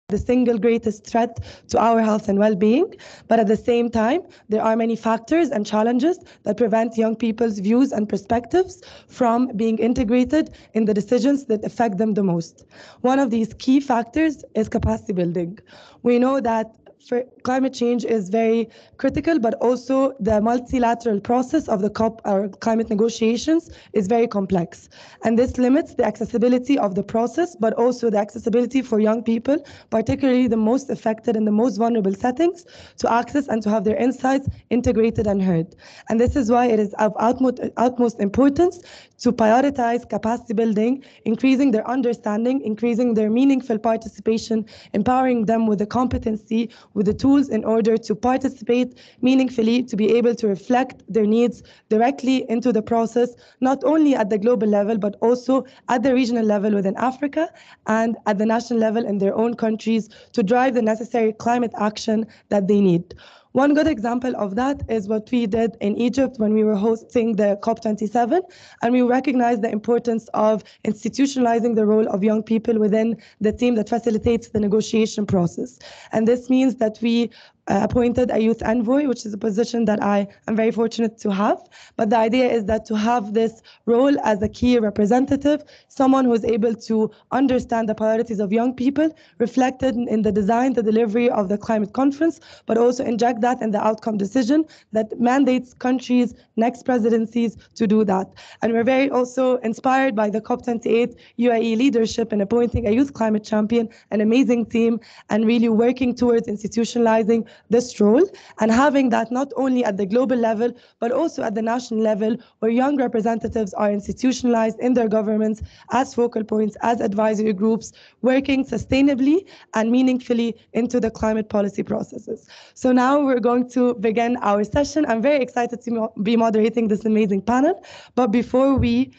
the single greatest threat to our health and well-being, but at the same time, there are many factors and challenges that prevent young people's views and perspectives from being integrated in the decisions that affect them the most. One of these key factors is capacity building. We know that for climate change is very critical, but also the multilateral process of the COP or climate negotiations is very complex. And this limits the accessibility of the process, but also the accessibility for young people, particularly the most affected and the most vulnerable settings, to access and to have their insights integrated and heard. And this is why it is of utmost importance to prioritize capacity building, increasing their understanding, increasing their meaningful participation, empowering them with the competency, with the tools in order to participate meaningfully, to be able to reflect their needs directly into the process, not only at the global level, but also at the regional level within Africa and at the national level in their own countries to drive the necessary climate action that they need. One good example of that is what we did in Egypt when we were hosting the COP27, and we recognized the importance of institutionalizing the role of young people within the team that facilitates the negotiation process. And this means that we appointed a youth envoy, which is a position that I am very fortunate to have. But the idea is that to have this role as a key representative, someone who is able to understand the priorities of young people, reflected in the design, the delivery of the climate conference, but also inject that in the outcome decision that mandates countries, next presidencies to do that. And we're very also inspired by the COP28 UAE leadership in appointing a youth climate champion, an amazing team, and really working towards institutionalizing this role and having that not only at the global level, but also at the national level, where young representatives are institutionalized in their governments as focal points, as advisory groups, working sustainably and meaningfully into the climate policy processes. So now we're going to begin our session. I'm very excited to be moderating this amazing panel. But before we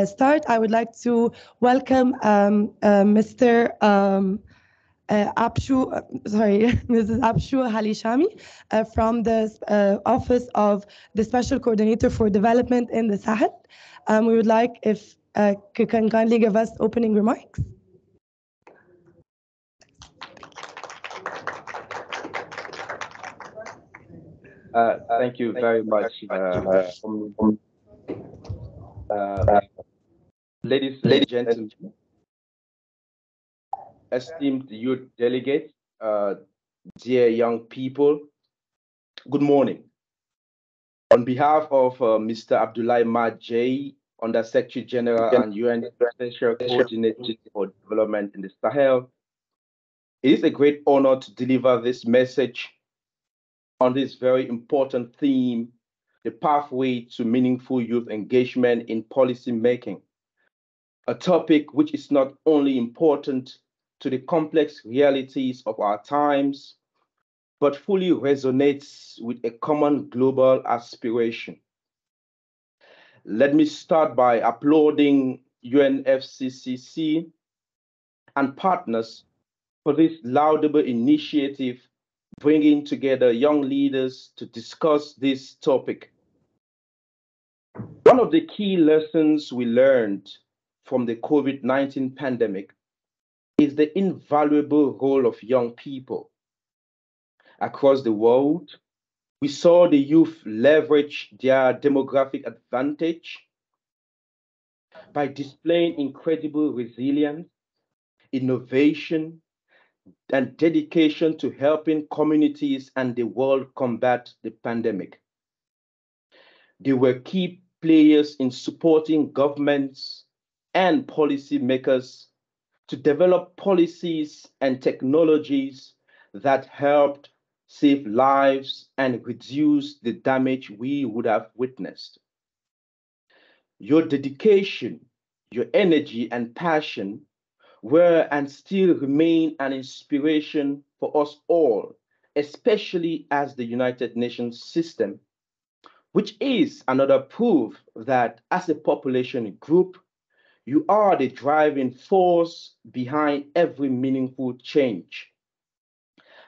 start, I would like to welcome Mr. Mrs. Abshu Halishami from the Office of the Special Coordinator for Development in the Sahel. We would like if you can kindly give us opening remarks. Thank you very much. Ladies and gentlemen, esteemed youth delegates, dear young people, good morning. On behalf of Mr. Abdoulaye Majay, Under-Secretary General and UN Special Coordinator for Development in the Sahel, it is a great honor to deliver this message on this very important theme, the pathway to meaningful youth engagement in policy making, a topic which is not only important to the complex realities of our times, but fully resonates with a common global aspiration. Let me start by applauding UNFCCC and partners for this laudable initiative, bringing together young leaders to discuss this topic. One of the key lessons we learned from the COVID-19 pandemic is the invaluable role of young people. Across the world, we saw the youth leverage their demographic advantage by displaying incredible resilience, innovation, and dedication to helping communities and the world combat the pandemic. They were key players in supporting governments and policymakers to develop policies and technologies that helped save lives and reduce the damage we would have witnessed. Your dedication, your energy and passion were and still remain an inspiration for us all, especially as the United Nations system, which is another proof that as a population group, you are the driving force behind every meaningful change.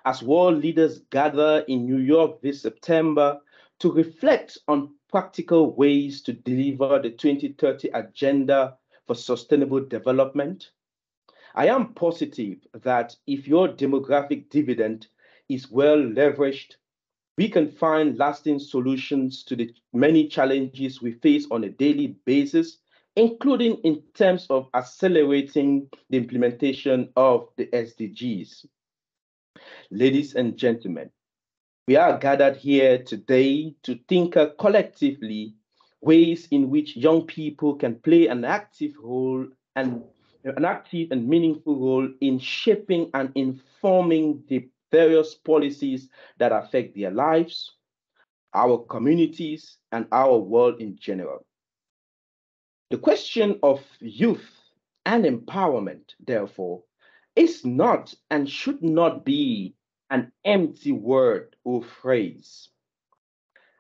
As world leaders gather in New York this September to reflect on practical ways to deliver the 2030 Agenda for Sustainable Development, I am positive that if your demographic dividend is well leveraged, we can find lasting solutions to the many challenges we face on a daily basis, including in terms of accelerating the implementation of the SDGs. Ladies and gentlemen, we are gathered here today to think collectively ways in which young people can play an active and meaningful role in shaping and informing the various policies that affect their lives, our communities, and our world in general. The question of youth and empowerment, therefore, is not and should not be an empty word or phrase.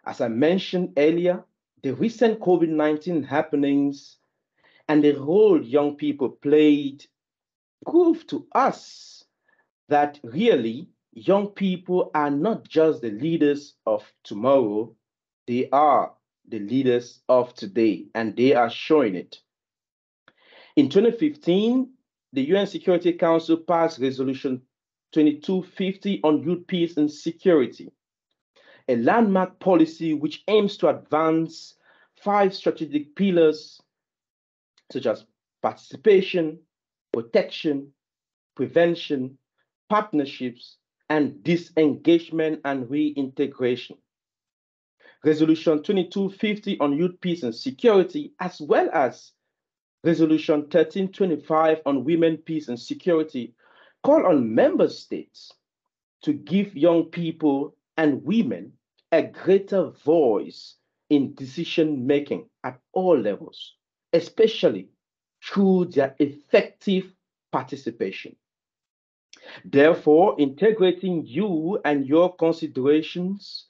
As I mentioned earlier, the recent COVID-19 happenings and the role young people played prove to us that really young people are not just the leaders of tomorrow, they are the leaders of today, and they are showing it. In 2015, the UN Security Council passed Resolution 2250 on youth peace and security, a landmark policy which aims to advance 5 strategic pillars such as participation, protection, prevention, partnerships, and disengagement and reintegration. Resolution 2250 on youth peace and security, as well as Resolution 1325 on women, peace, and security, call on member states to give young people and women a greater voice in decision making at all levels, especially through their effective participation. Therefore, integrating you and your considerations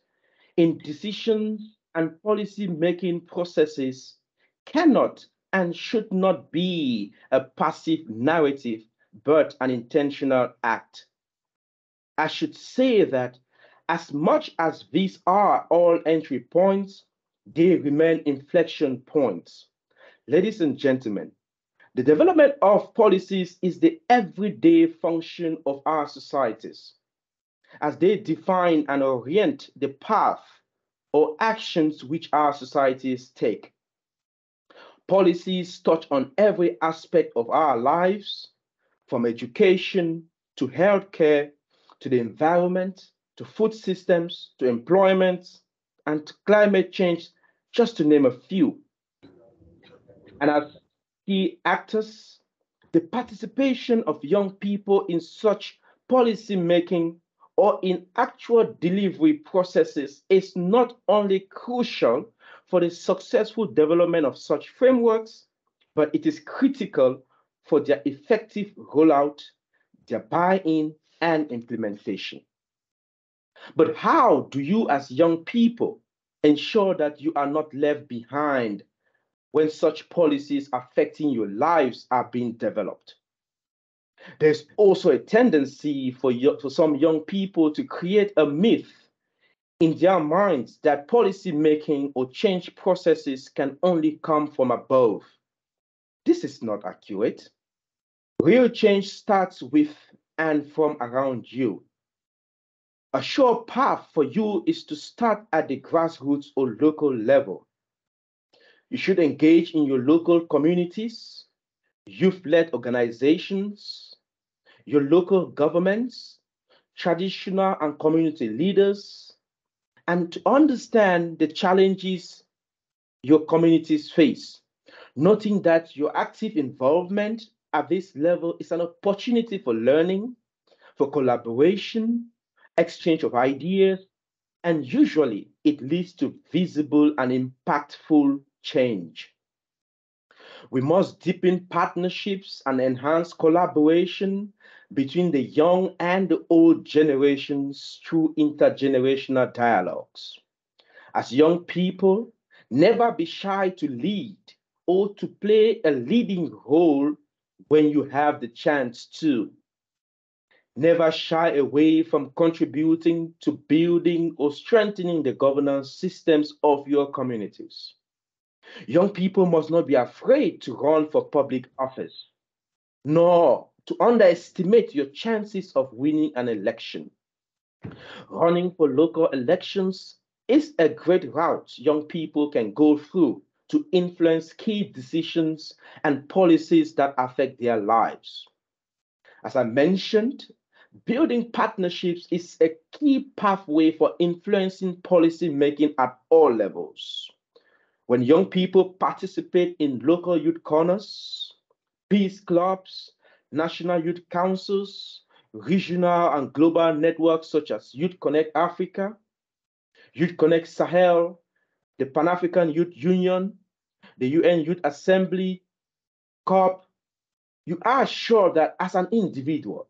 in decisions and policy making processes cannot and should not be a passive narrative, but an intentional act. I should say that as much as these are all entry points, they remain inflection points. Ladies and gentlemen, the development of policies is the everyday function of our societies as they define and orient the path or actions which our societies take. Policies touch on every aspect of our lives, from education to healthcare to the environment to food systems to employment and to climate change, just to name a few. And as key actors, the participation of young people in such policy making or in actual delivery processes is not only crucial for the successful development of such frameworks, but it is critical for their effective rollout, their buy-in, and implementation. But how do you, as young people, ensure that you are not left behind when such policies affecting your lives are being developed? There's also a tendency for some young people to create a myth in their minds that policy making or change processes can only come from above. This is not accurate. Real change starts with and from around you. A sure path for you is to start at the grassroots or local level. You should engage in your local communities, youth-led organizations, your local governments, traditional and community leaders, and to understand the challenges your communities face, noting that your active involvement at this level is an opportunity for learning, for collaboration, exchange of ideas, and usually it leads to visible and impactful change. We must deepen partnerships and enhance collaboration between the young and the old generations through intergenerational dialogues. As young people, never be shy to lead or to play a leading role when you have the chance to. Never shy away from contributing to building or strengthening the governance systems of your communities. Young people must not be afraid to run for public office, nor to underestimate your chances of winning an election. Running for local elections is a great route young people can go through to influence key decisions and policies that affect their lives. As I mentioned, building partnerships is a key pathway for influencing policy making at all levels. When young people participate in local youth corners, peace clubs, national youth councils, regional and global networks such as Youth Connect Africa, Youth Connect Sahel, the Pan African Youth Union, the UN Youth Assembly, COP, you are sure that as an individual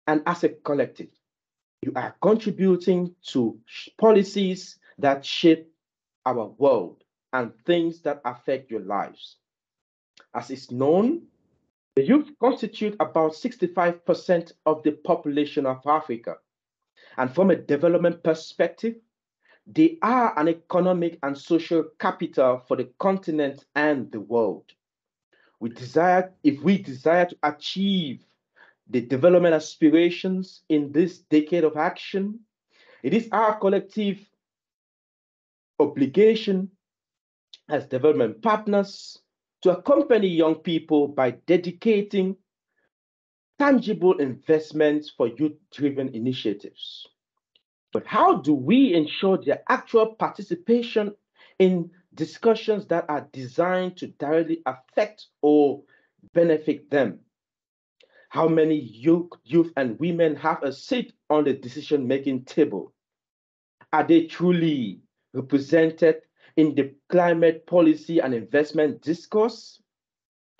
and as a collective, you are contributing to policies that shape our world and things that affect your lives. As is known, the youth constitute about 65% of the population of Africa. And from a development perspective, they are an economic and social capital for the continent and the world. If we desire to achieve the development aspirations in this decade of action, it is our collective obligation as development partners to accompany young people by dedicating tangible investments for youth-driven initiatives. But how do we ensure their actual participation in discussions that are designed to directly affect or benefit them? How many youth and women have a seat on the decision-making table? Are they truly represented in the climate policy and investment discourse?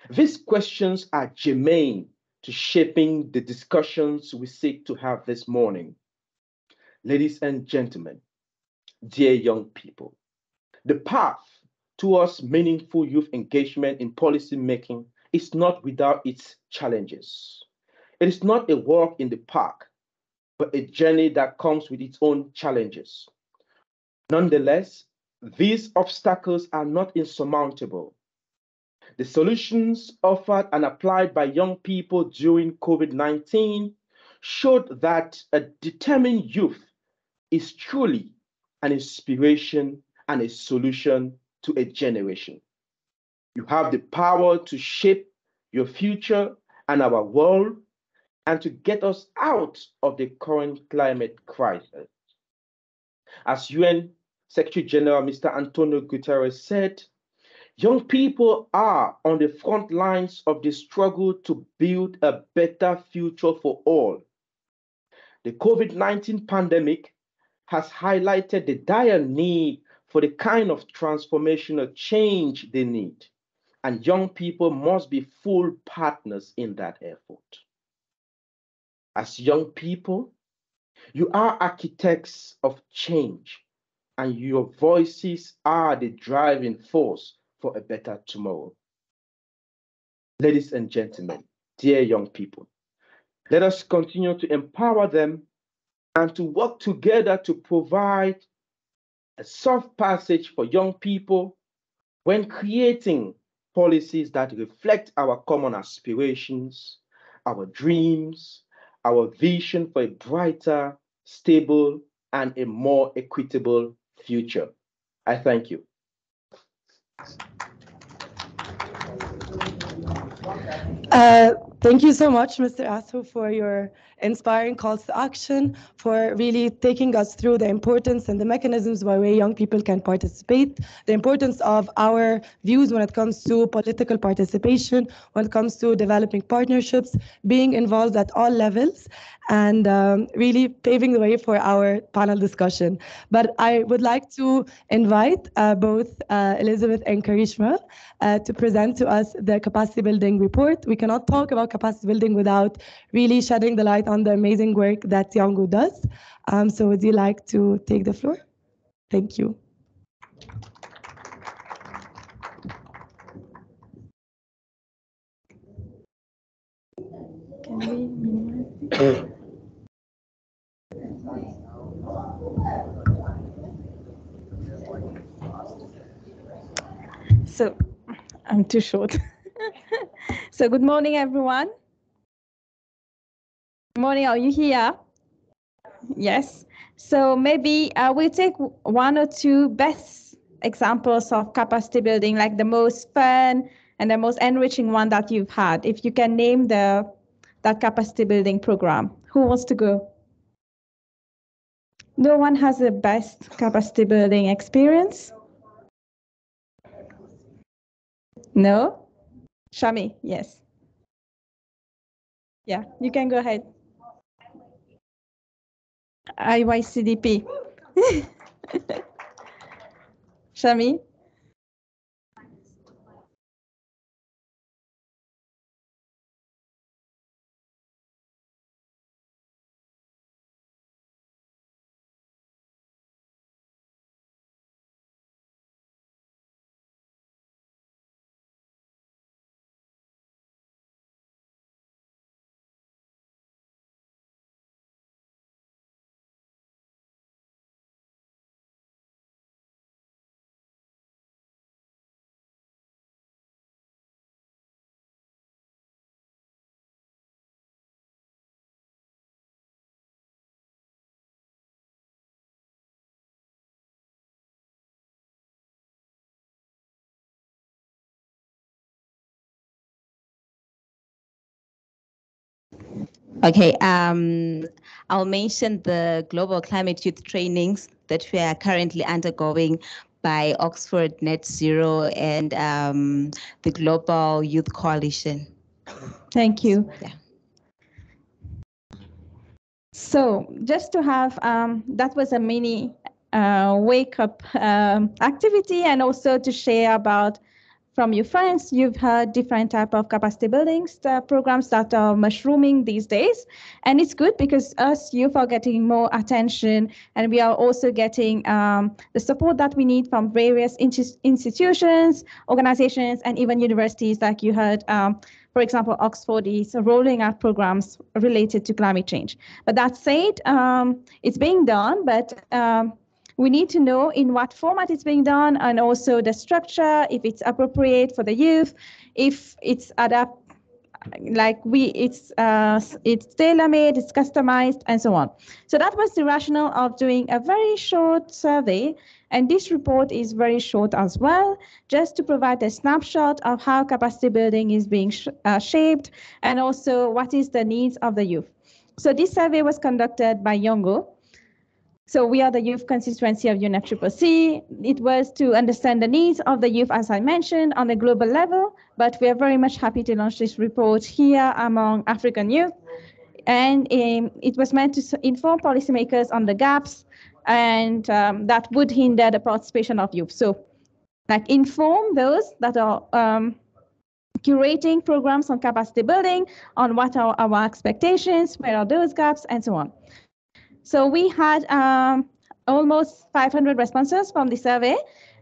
These questions are germane to shaping the discussions we seek to have this morning. Ladies and gentlemen, dear young people, the path towards meaningful youth engagement in policy making is not without its challenges. It is not a walk in the park, but a journey that comes with its own challenges. Nonetheless, these obstacles are not insurmountable. The solutions offered and applied by young people during COVID-19 showed that a determined youth is truly an inspiration and a solution to a generation. You have the power to shape your future and our world and to get us out of the current climate crisis. As UN Secretary General Mr. Antonio Guterres said, young people are on the front lines of the struggle to build a better future for all. The COVID-19 pandemic has highlighted the dire need for the kind of transformational change they need, and young people must be full partners in that effort. As young people, you are architects of change, and your voices are the driving force for a better tomorrow. Ladies and gentlemen, dear young people, let us continue to empower them and to work together to provide a soft passage for young people when creating policies that reflect our common aspirations, our dreams, our vision for a brighter, stable, and a more equitable future. I thank you. Thank you so much, Mr. Asu, for your inspiring calls to action, for really taking us through the importance and the mechanisms by which young people can participate, the importance of our views when it comes to political participation, when it comes to developing partnerships, being involved at all levels, and really paving the way for our panel discussion. But I would like to invite both Elizabeth and Karishma to present to us the capacity building report. We cannot talk about capacity building without really shedding the light on the amazing work that Tiango does. So would you like to take the floor? Thank you. Can we minimize? So I'm too short. So good morning, everyone. Morning, are you here? Yes. So maybe we'll take one or two best examples of capacity building, like the most fun and the most enriching one that you've had. If you can name that capacity building program, who wants to go? No one has the best capacity building experience? No? Shami, yes. Yeah, you can go ahead. IYCDP. Shami? Okay, I'll mention the Global Climate Youth trainings that we are currently undergoing by Oxford Net Zero and the Global Youth Coalition. Thank you. Yeah. So just to have, that was a mini wake up activity, and also to share about from your friends, you've heard different type of capacity building programs that are mushrooming these days. And it's good because us youth are getting more attention, and we are also getting the support that we need from various institutions, organizations, and even universities, like you heard. For example, Oxford is rolling out programs related to climate change. But that said, it's being done, but we need to know in what format it's being done, and also the structure, if it's appropriate for the youth, if it's it's tailor-made, it's customized, and so on. So that was the rationale of doing a very short survey, and this report is very short as well, just to provide a snapshot of how capacity building is being shaped, and also what is the needs of the youth. So this survey was conducted by Yongo. So we are the youth constituency of UNFCCC. It was to understand the needs of the youth, as I mentioned, on a global level, but we are very much happy to launch this report here among African youth. And it was meant to inform policymakers on the gaps and that would hinder the participation of youth. So like inform those that are curating programs on capacity building, on what are our expectations, where are those gaps, and so on. So we had almost 500 responses from the survey,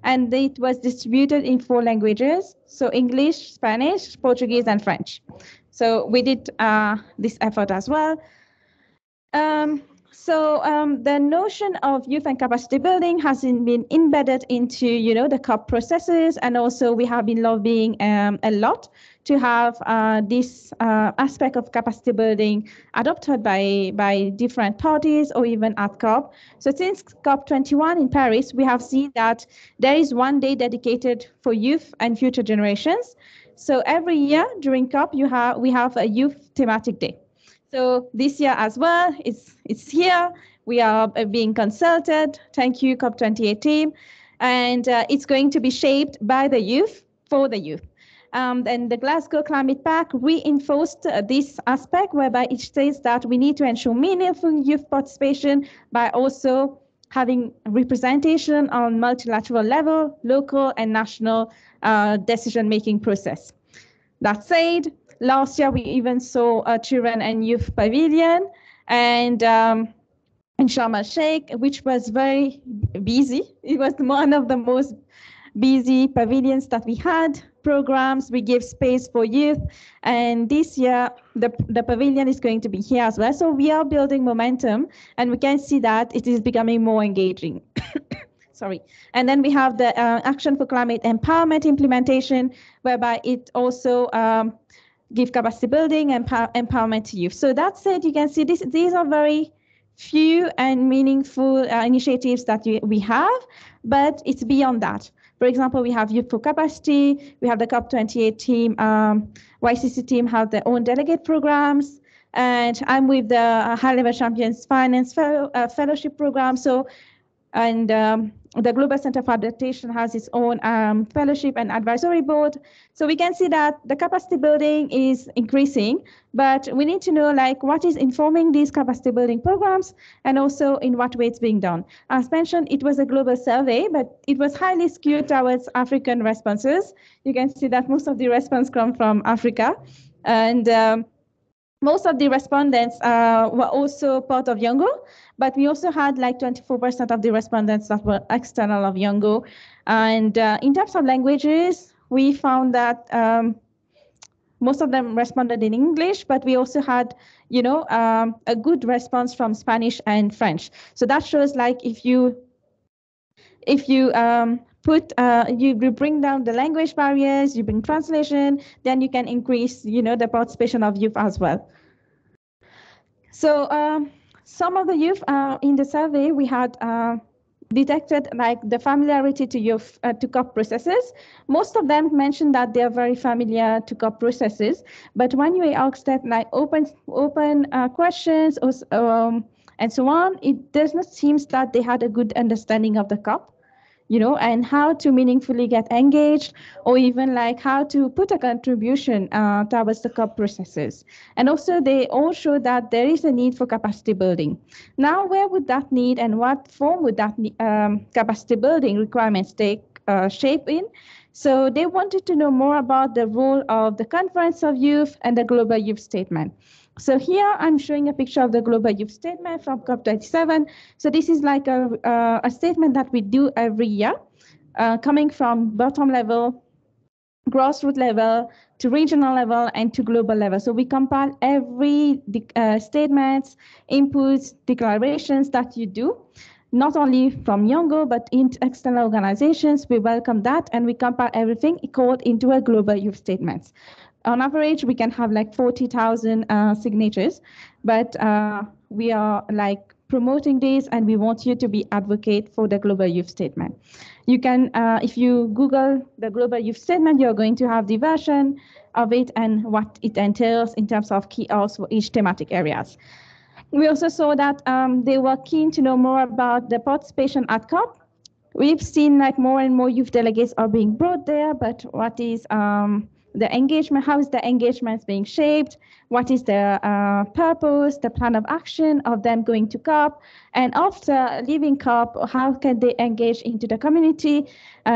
and it was distributed in 4 languages, so English, Spanish, Portuguese, and French. So we did this effort as well. The notion of youth and capacity building has been embedded into, the COP processes, and also we have been lobbying a lot to have this aspect of capacity building adopted by different parties or even at COP. So since COP21 in Paris, we have seen that there is one day dedicated for youth and future generations. So every year during COP, we have a youth thematic day. So this year as well, it's here. We are being consulted. Thank you, COP28 team. And it's going to be shaped by the youth, for the youth. And the Glasgow Climate Pact reinforced this aspect, whereby it states that we need to ensure meaningful youth participation by also having representation on multilateral level, local and national decision-making process. That said, last year we even saw a children and youth pavilion, and in Sharm el-Sheikh, which was very busy. It was one of the most busy pavilions that we had. Programs, we give space for youth, and this year the pavilion is going to be here as well. So we are building momentum, and we can see that it is becoming more engaging. Sorry. And then we have the Action for Climate Empowerment implementation, whereby it also give capacity building and empowerment to youth. So that said, you can see these are very few and meaningful initiatives that we have, but it's beyond that. For example, we have Youth4Capacity, we have the COP28 team, YCC team have their own delegate programs, and I'm with the High Level Champions Finance Fellowship Program. So, and the Global Center for Adaptation has its own fellowship and advisory board. So we can see that the capacity building is increasing, but we need to know like what is informing these capacity building programs and also in what way it's being done. As mentioned, it was a global survey, but it was highly skewed towards African responses. You can see that most of the response come from Africa, and most of the respondents were also part of Youngo, but we also had like 24% of the respondents that were external of Youngo. And in terms of languages, we found that most of them responded in English, but we also had, a good response from Spanish and French. So that shows like if you you bring down the language barriers, you bring translation, then you can increase, the participation of youth as well. So some of the youth in the survey, we had detected like the familiarity to youth to COP processes. Most of them mentioned that they are very familiar to COP processes, but when you ask that like open questions or, and so on, it does not seem that they had a good understanding of the COP, and how to meaningfully get engaged, or even like how to put a contribution towards the COP processes. And also they all show that there is a need for capacity building. Now, where would that need and what form would that capacity building requirements take shape in? So they wanted to know more about the role of the Conference of Youth and the Global Youth Statement. So here I'm showing a picture of the Global Youth Statement from COP27. So this is like a statement that we do every year, coming from bottom level, grassroots level, to regional level, and to global level. So we compile every statements, inputs, declarations that you do, not only from Youngo, but in external organizations. We welcome that, and we compile everything called into a Global Youth Statement. On average, we can have like 40,000 signatures, but we are like promoting this, and we want you to be advocate for the Global Youth Statement. You can, if you Google the Global Youth Statement, you're going to have the version of it and what it entails in terms of key outs for each thematic areas. We also saw that they were keen to know more about the participation at COP. We've seen like more and more youth delegates are being brought there, but what is the engagement, how is the engagement being shaped? What is the purpose, the plan of action of them going to COP? And after leaving COP, how can they engage into the community?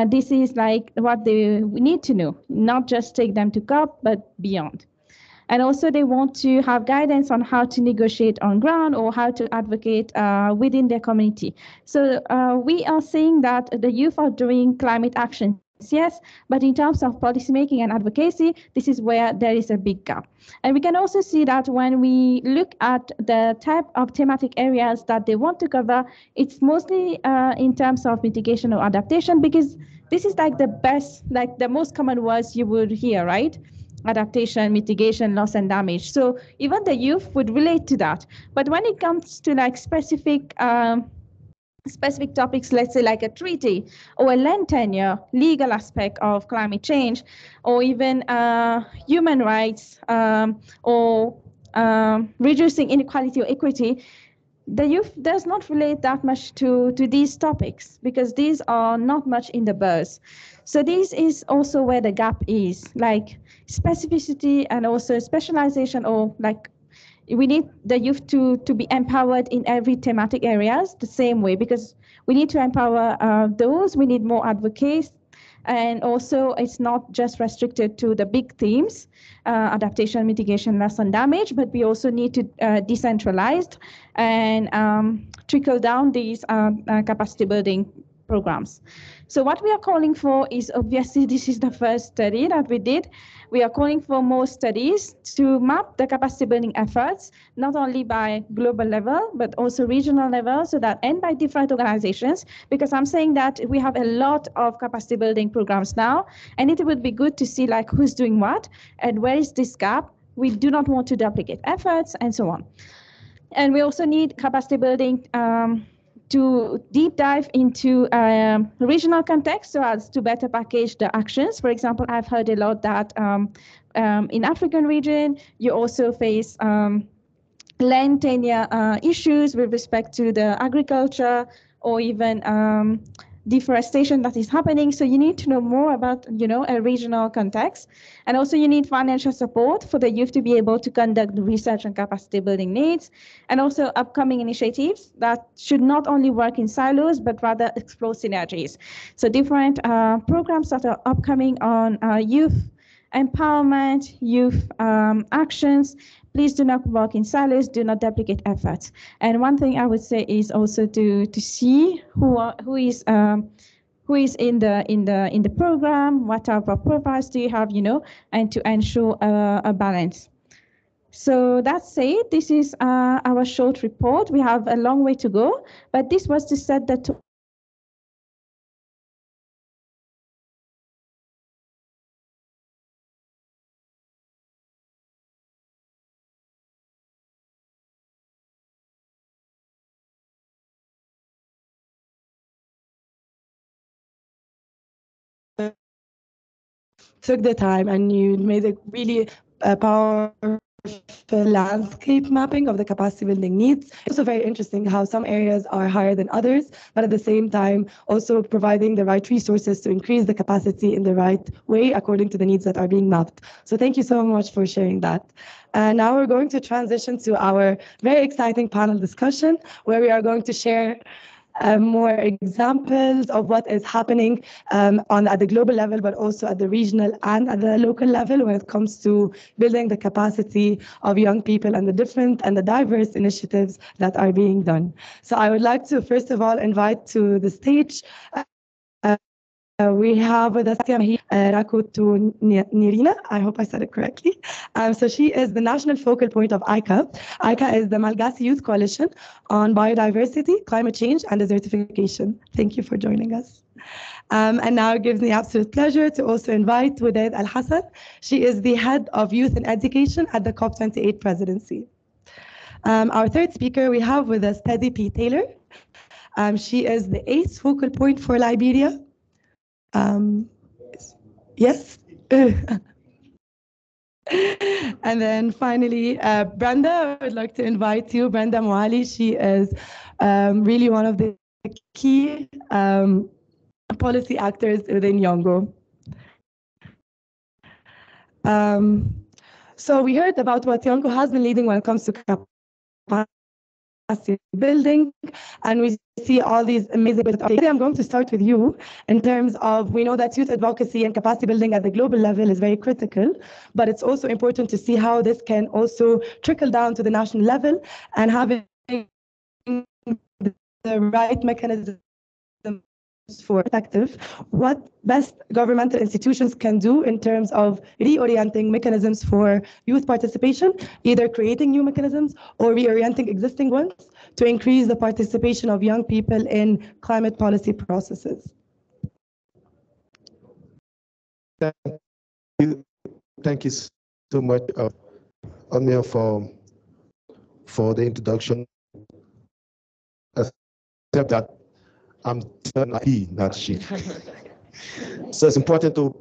This is like what they need to know, not just take them to COP, but beyond. And also they want to have guidance on how to negotiate on ground or how to advocate within their community. So we are seeing that the youth are doing climate action. Yes, but in terms of policymaking and advocacy, this is where there is a big gap. And we can also see that when we look at the type of thematic areas that they want to cover, it's mostly in terms of mitigation or adaptation, because this is like the best, like the most common words you would hear, right? Adaptation, mitigation, loss and damage. So even the youth would relate to that. But when it comes to like specific topics, let's say like a treaty or a land tenure, legal aspect of climate change, or even human rights, or reducing inequality or equity, the youth does not relate that much to these topics because these are not much in the buzz. So this is also where the gap is, like specificity and also specialization, or like we need the youth to be empowered in every thematic areas the same way, because we need to empower those, we need more advocates. And also it's not just restricted to the big themes, adaptation, mitigation, loss and damage, but we also need to decentralize and trickle down these capacity building programs. So what we are calling for is, obviously, this is the first study that we did. We are calling for more studies to map the capacity building efforts, not only by global level, but also regional level, so that, and by different organizations, because I'm saying that we have a lot of capacity building programs now, and it would be good to see like who's doing what and where is this gap. We do not want to duplicate efforts and so on. And we also need capacity building to deep dive into regional context so as to better package the actions. For example, I've heard a lot that in African region, you also face land tenure issues with respect to the agriculture or even deforestation that is happening. So you need to know more about, a regional context. And also you need financial support for the youth to be able to conduct the research and capacity building needs. And also upcoming initiatives that should not only work in silos, but rather explore synergies. So different programs that are upcoming on youth empowerment, youth actions. Please do not work in silos, do not duplicate efforts. And one thing I would say is also to see who is in the program, what type of profiles do you have, and to ensure a balance. So that said, this is our short report. We have a long way to go, but this was to set the took the time and you made a really powerful landscape mapping of the capacity building needs. It's also very interesting how some areas are higher than others, but at the same time also providing the right resources to increase the capacity in the right way according to the needs that are being mapped. So thank you so much for sharing that. And now we're going to transition to our very exciting panel discussion where we are going to share more examples of what is happening at the global level, but also at the regional and at the local level when it comes to building the capacity of young people and the different and the diverse initiatives that are being done. So I would like to, first of all, invite to the stage we have with us Rakutu Nirina. I hope I said it correctly. So she is the national focal point of ICA. ICA is the Malagasy Youth Coalition on Biodiversity, Climate Change, and Desertification. Thank you for joining us. And now it gives me absolute pleasure to also invite Wudaid Al Hassan. She is the head of youth and education at the COP28 presidency. Our third speaker, we have with us Teddy P. Taylor. She is the ACE focal point for Liberia. Yes. And then finally, Brenda, I would like to invite you, Brenda Mwali. She is really one of the key policy actors within Yongo. So we heard about what Yongo has been leading when it comes to capacity building, and we see all these amazing. I'm going to start with you in terms of, we know that youth advocacy and capacity building at the global level is very critical, but it's also important to see how this can also trickle down to the national level and having the right mechanism for effective, what best governmental institutions can do in terms of reorienting mechanisms for youth participation, either creating new mechanisms or reorienting existing ones to increase the participation of young people in climate policy processes. Thank you so much, Amir, for the introduction. Except that I'm he, not she. So it's important to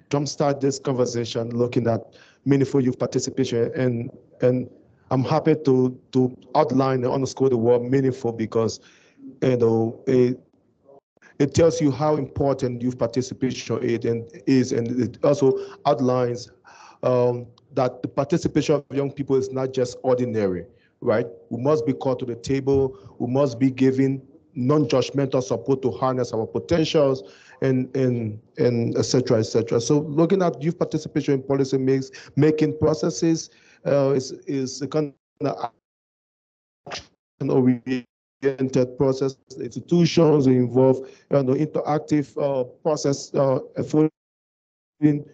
jumpstart this conversation looking at meaningful youth participation, and I'm happy to outline and underscore the word meaningful because it tells you how important youth participation is, and it also outlines that the participation of young people is not just ordinary, right? We must be called to the table. We must be given non-judgmental support to harness our potentials, and et cetera, et cetera. So looking at youth participation in policy making processes is a kind of action oriented oriented process. Institutions involve interactive process affording them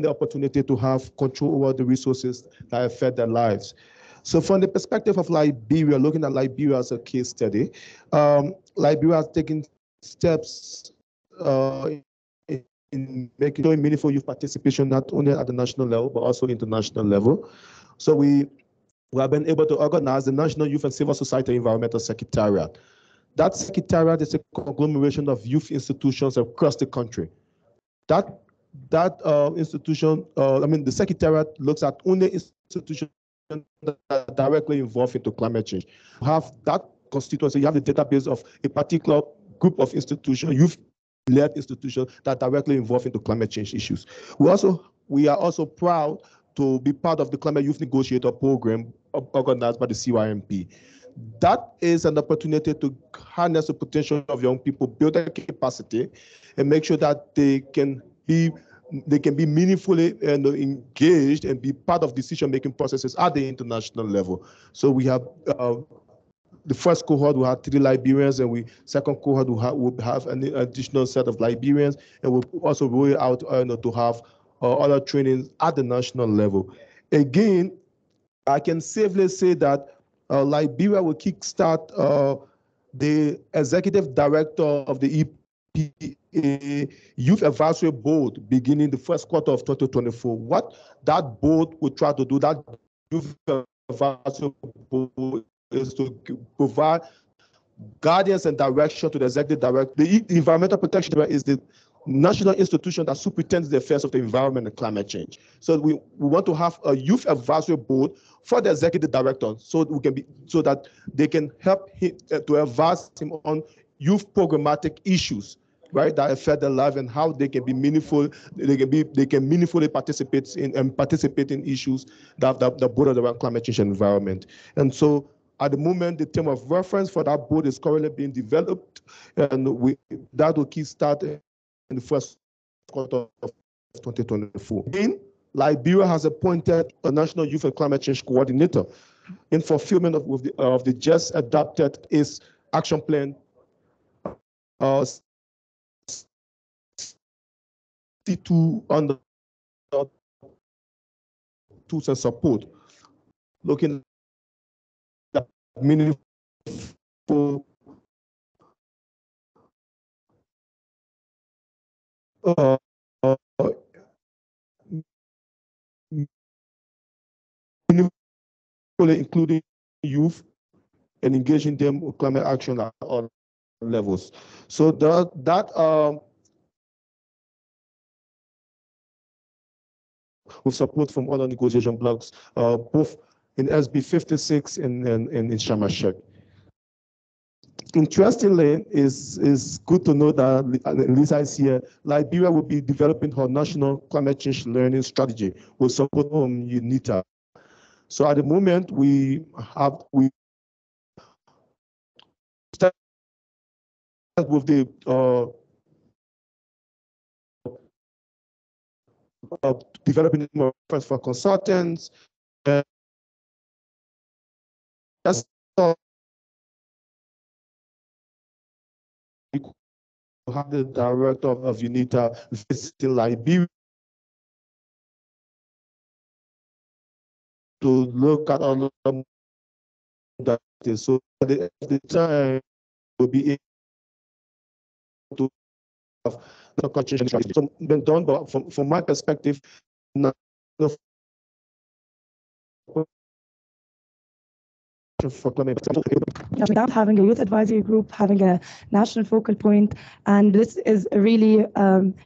the opportunity to have control over the resources that affect their lives. So from the perspective of Liberia, looking at Liberia as a case study, Liberia has taken steps in making meaningful youth participation, not only at the national level, but also international level. So we have been able to organize the National Youth and Civil Society Environmental Secretariat. That secretariat is a conglomeration of youth institutions across the country. That institution, the secretariat looks at only institutions that are directly involved into climate change. You have that constituency, you have the database of a particular group of institutions, youth-led institutions that are directly involved into climate change issues. We are also proud to be part of the Climate Youth Negotiator Program organized by the CYMP. That is an opportunity to harness the potential of young people, build their capacity, and make sure that they can be meaningfully engaged and be part of decision-making processes at the international level. So we have the first cohort will have 3 Liberians, and second cohort will have an additional set of Liberians, and we'll also roll it out to have other trainings at the national level. Again, I can safely say that Liberia will kickstart the executive director of the EPA Youth Advisory Board beginning the first quarter of 2024. What that board will try to do, that Youth Advisory Board, is to provide guidance and direction to the executive director. The Environmental Protection Director is the national institution that superintends the affairs of the environment and climate change. So we want to have a youth advisory board for the executive director, so that they can help him to advise him on youth programmatic issues, right, that affect their life and how they can be meaningful. They can meaningfully participate in issues that border around climate change and environment. And so at the moment, the term of reference for that board is currently being developed, and that will kickstart in the first quarter of 2024. Again, Liberia has appointed a national youth and climate change coordinator in fulfillment of the just adopted its action plan C2 under tools and support, looking at meaningful including youth and engaging them with climate action at all levels. So with support from other negotiation blocks, both in SB 56 and in Sharm el-Sheikh. Interestingly, it's good to know that Lisa is here. Liberia will be developing her national climate change learning strategy with support from UNITA. So at the moment, we start with the developing reference for consultants. Just have the director of UNITA visiting Liberia to look at all of that. So at the time, we'll be able to have the concentration strategy. So been done, but from my perspective, without having a youth advisory group, having a national focal point, and this is a really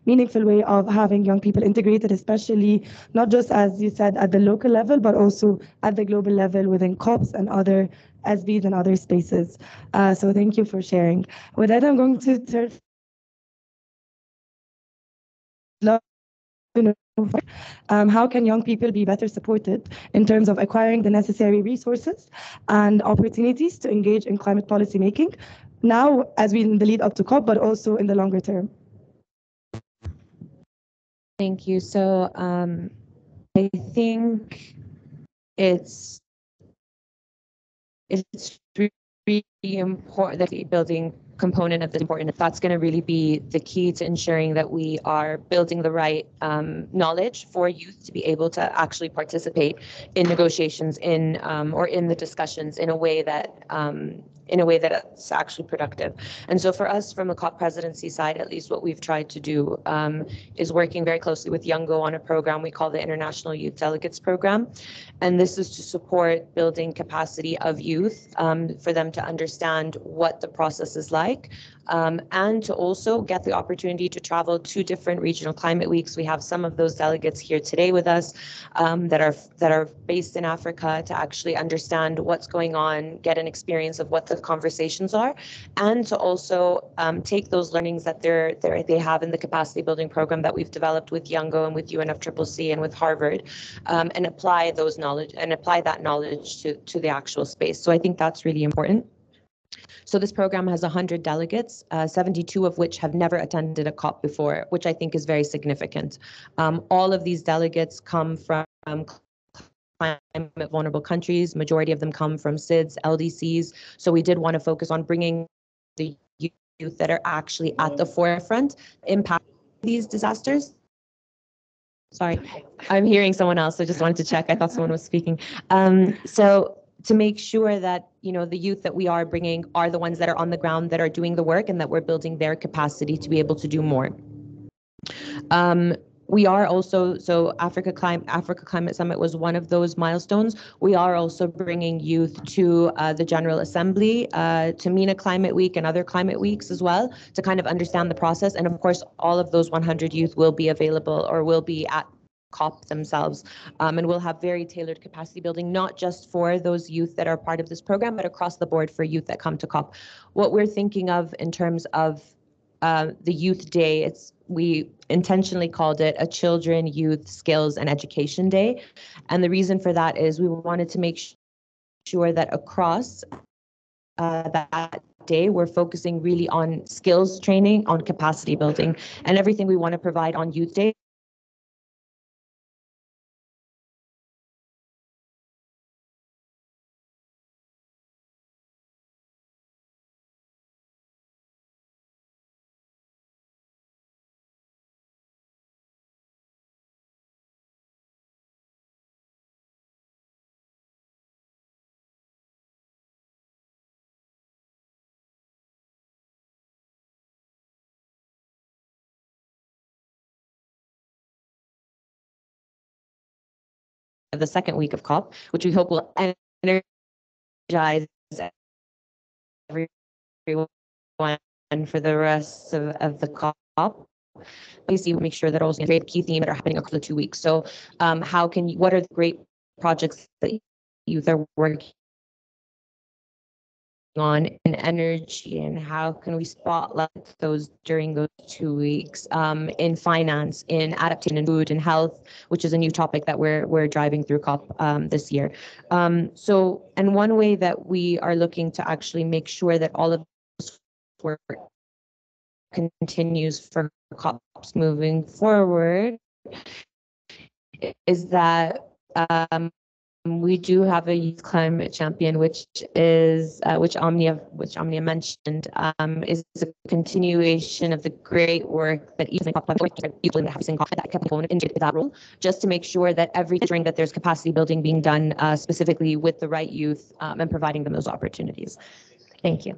meaningful way of having young people integrated, especially not just, as you said, at the local level, but also at the global level within COPs and other SBs and other spaces. So thank you for sharing. With that, I'm going to turn how can young people be better supported in terms of acquiring the necessary resources and opportunities to engage in climate policy making now, as we in the lead up to COP, but also in the longer term? Thank you. So I think it's really the building component of this important. That's going to really be the key to ensuring that we are building the right knowledge for youth to be able to actually participate in negotiations or in the discussions in a way that's actually productive. And so for us, from the COP presidency side, at least what we've tried to do is working very closely with Youngo on a program we call the International Youth Delegates Program. And this is to support building capacity of youth for them to understand what the process is like, and to also get the opportunity to travel to different regional climate weeks. We have some of those delegates here today with us that are based in Africa to actually understand what's going on, get an experience of what the conversations are, and to also take those learnings that they have in the capacity building program that we've developed with Youngo and with UNFCCC and with Harvard, and apply that knowledge to the actual space. So I think that's really important. So this program has 100 delegates, 72 of which have never attended a COP before, which I think is very significant. All of these delegates come from climate vulnerable countries. Majority of them come from SIDS, LDCs. So we did want to focus on bringing the youth that are actually at the forefront, impact these disasters. Sorry, I'm hearing someone else. So just wanted to check. I thought someone was speaking. So to make sure that the youth that we are bringing are the ones that are on the ground, that are doing the work, and that we're building their capacity to be able to do more. We are also, so Africa Climate Summit was one of those milestones. We are also bringing youth to the General Assembly, to MENA Climate Week and other climate weeks as well, to kind of understand the process. And of course, all of those 100 youth will be available or will be at COP themselves, and we'll have very tailored capacity building, not just for those youth that are part of this program, but across the board for youth that come to COP. What we're thinking of in terms of the Youth Day, we intentionally called it a Children, Youth, Skills, and Education Day. And the reason for that is we wanted to make sure that across that day, we're focusing really on skills training, on capacity building, and everything we want to provide on Youth Day of the second week of COP, which we hope will energize everyone for the rest of the COP. Basically, make sure that also create key themes that are happening across the 2 weeks. So what are the great projects that youth are working on in energy, and how can we spotlight those during those 2 weeks, in finance, in adaptation, in food and health, which is a new topic that we're driving through COP this year. And one way that we are looking to actually make sure that all of this work continues for COPs moving forward is that we do have a youth climate champion, which Omnia mentioned, is a continuation of the great work that even that component into that role, just to make sure that ensuring that there's capacity building being done specifically with the right youth, and providing them those opportunities. Thank you.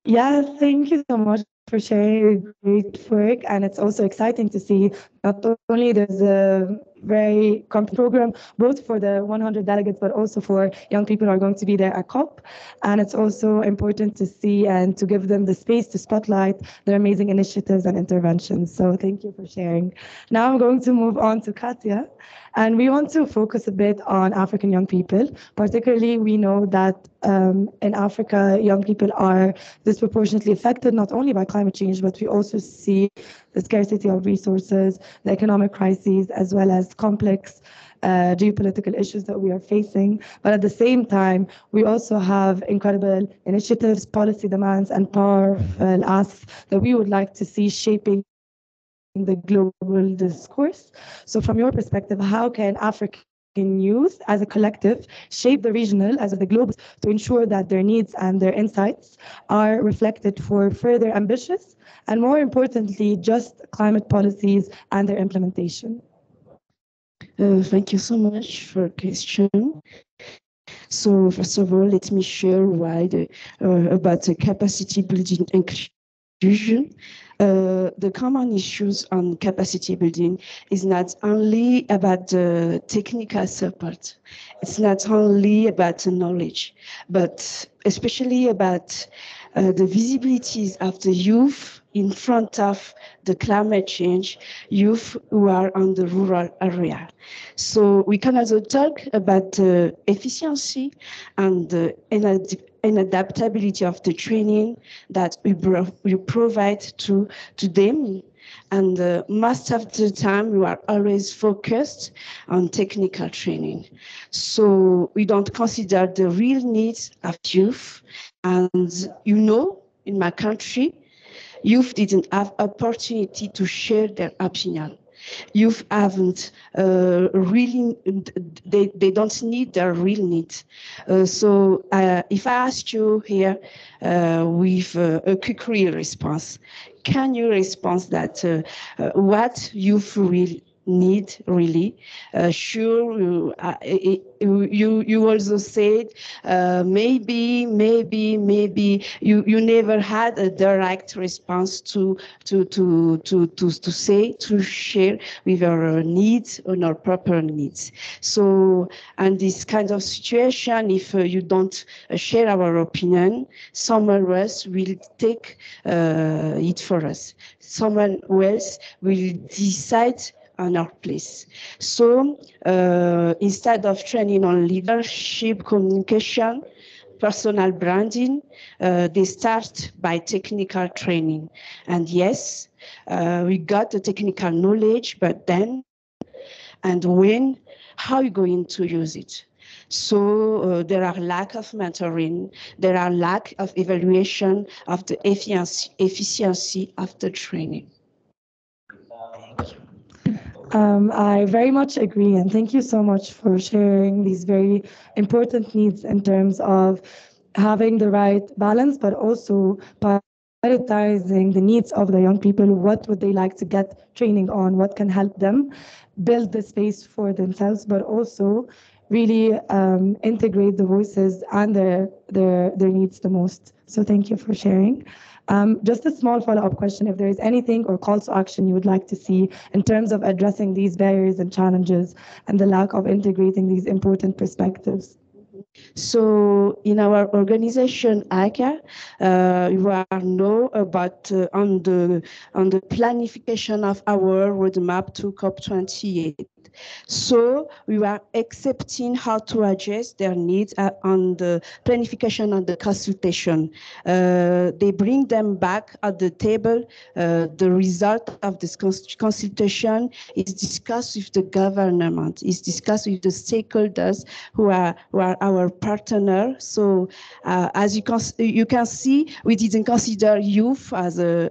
Yeah, thank you so much for sharing great work. And it's also exciting to see not only there's a very complete program, both for the 100 delegates, but also for young people who are going to be there at COP. And it's also important to see and to give them the space to spotlight their amazing initiatives and interventions. So thank you for sharing. Now I'm going to move on to Katya. And we want to focus a bit on African young people. Particularly, we know that in Africa, young people are disproportionately affected not only by climate change, but we also see the scarcity of resources, the economic crises, as well as complex geopolitical issues that we are facing. But at the same time, we also have incredible initiatives, policy demands, and powerful asks that we would like to see shaping the global discourse. So from your perspective, how can African in youth as a collective shape the regional as well as the global to ensure that their needs and their insights are reflected for further ambitious and, more importantly, just climate policies and their implementation. Thank you so much for the question. So first of all, let me share about the capacity building inclusion. The common issues on capacity building is not only about the technical support. It's not only about the knowledge, but especially about the visibilities of the youth in front of the climate change, youth who are on the rural area. So we can also talk about the efficiency and the adaptability of the training that we provide to them. And most of the time, we are always focused on technical training. So we don't consider the real needs of youth. And in my country, youth didn't have opportunity to share their opinion. Youth haven't really, they don't need their real needs. So if I ask you here with a quick real response, can you respond that what youth really need really? Sure, you also said maybe you never had a direct response to share with our needs and our proper needs. So, and this kind of situation, if you don't share our opinion, someone else will take it for us. Someone else will decide on our place. So instead of training on leadership, communication, personal branding, they start by technical training. And yes, we got the technical knowledge, but then and when, how are you going to use it? So there are lack of mentoring, there are lack of evaluation of the efficiency of the training. I very much agree, and thank you so much for sharing these very important needs in terms of having the right balance, but also prioritizing the needs of the young people. What would they like to get training on? What can help them build the space for themselves, but also really integrate the voices and their needs the most. So thank you for sharing. Just a small follow-up question, if there is anything or call to action you would like to see in terms of addressing these barriers and challenges and the lack of integrating these important perspectives. So in our organization, ACA, you know about on the planification of our roadmap to COP28. So we are accepting how to address their needs on the planification and the consultation. They bring them back at the table. The result of this consultation is discussed with the government, is discussed with the stakeholders who are our partner. So as you can see, we didn't consider youth as a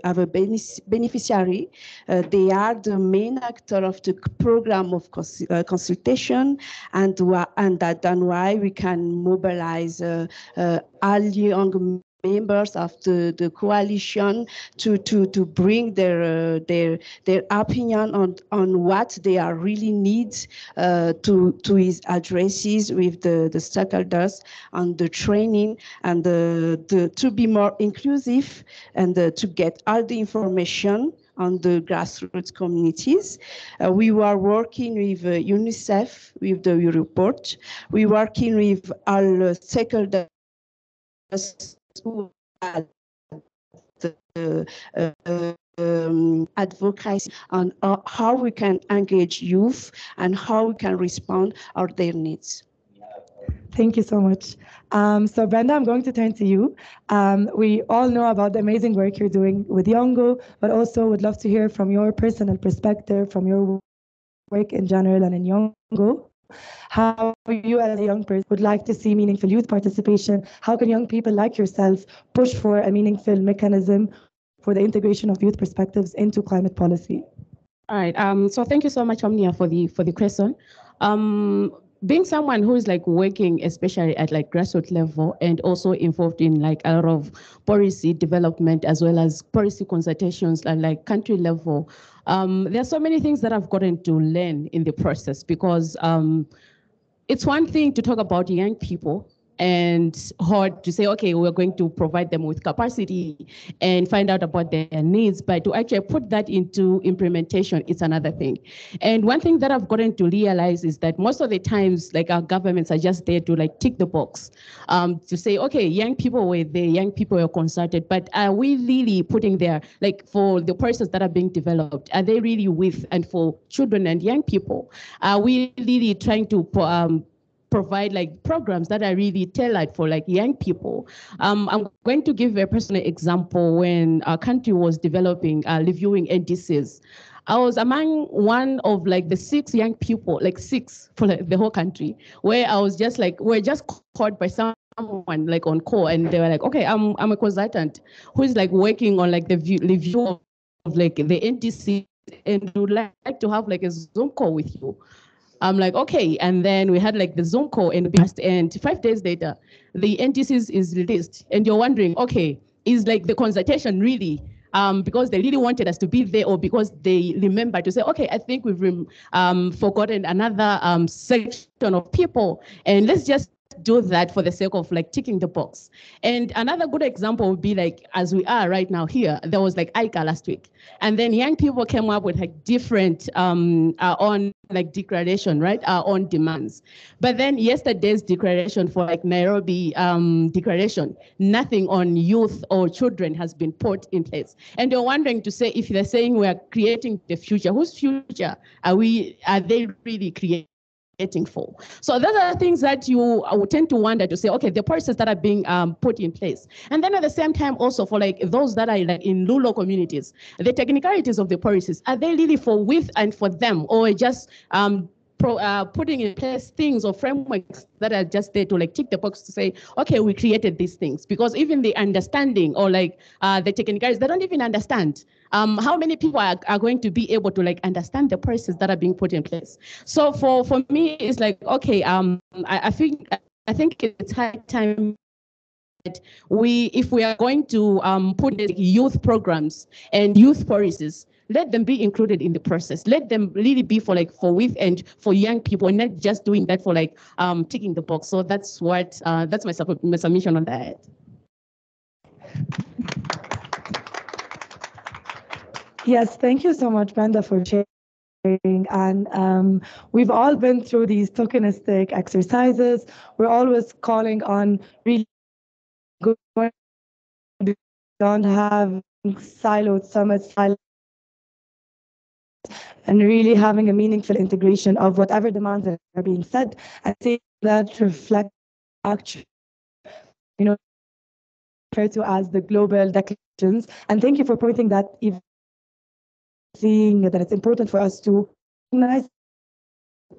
beneficiary. They are the main actor of the program of consultation, and that's why we can mobilize all young members of the coalition to bring their opinion on what they are really needs to his addresses with the stakeholders on the training and to be more inclusive and to get all the information on the grassroots communities. We were working with UNICEF, with the report. We working with all stakeholders who had the advocacy on how we can engage youth and how we can respond to their needs. Thank you so much. So Brenda, I'm going to turn to you. We all know about the amazing work you're doing with Yongo, but also would love to hear from your personal perspective, from your work in general and in Yongo, how you as a young person would like to see meaningful youth participation. How can young people like yourself push for a meaningful mechanism for the integration of youth perspectives into climate policy? All right. So thank you so much, Omnia, for the question. being someone who is like working, especially at like grassroots level, and also involved in like a lot of policy development as well as policy consultations at like country level, there are so many things that I've gotten to learn in the process because it's one thing to talk about young people and hard to say, okay, we're going to provide them with capacity and find out about their needs, but to actually put that into implementation, it's another thing. And one thing that I've gotten to realize is that most of the times, like our governments are just there to like tick the box, to say, okay, young people were there, young people were consulted, but are we really putting there, like for the processes that are being developed, are they really with and for children and young people? Are we really trying to provide like programs that are really tailored for like young people? I'm going to give a personal example. When our country was developing, reviewing NDCs, I was among one of like the 6 young people, like 6 for like the whole country, where I was just like, we're just called by someone like on call, and they were like, okay, I'm a consultant who is like working on like the review of like the NDC, and would like to have like a Zoom call with you. I'm like, okay. And then we had like the Zoom call and 5 days later, the NTCs is released. And you're wondering, okay, is like the consultation really because they really wanted us to be there, or because they remember to say, okay, I think we've forgotten another section of people, and let's just do that for the sake of like ticking the box. And another good example would be like, as we are right now here, there was like ICA last week, and then young people came up with like different on like declaration, right, on demands. But then yesterday's declaration for like Nairobi declaration, nothing on youth or children has been put in place. And you're wondering to say, if they're saying we are creating the future, whose future are they really creating for? So those are things that you would tend to wonder to say, okay, the policies that are being put in place. And then at the same time also for like those that are like in rural communities, the technicalities of the policies, are they really for with and for them, or just putting in place things or frameworks that are just there to like tick the box to say, okay, we created these things? Because even the understanding or like the technicalities, they don't even understand. How many people are going to be able to like understand the policies that are being put in place? So for me, it's like, okay, I think it's high time that if we are going to put youth programs and youth policies, let them be included in the process. Let them really be for like for with and for young people, and not just doing that for like ticking the box. So that's what that's my submission on that. Yes, thank you so much, Brenda, for sharing. And we've all been through these tokenistic exercises. We're always calling on really good, don't have siloed summits, and really having a meaningful integration of whatever demands are being said, and saying that reflect actually, referred to as the global declarations. And thank you for pointing that, even seeing that it's important for us to recognize,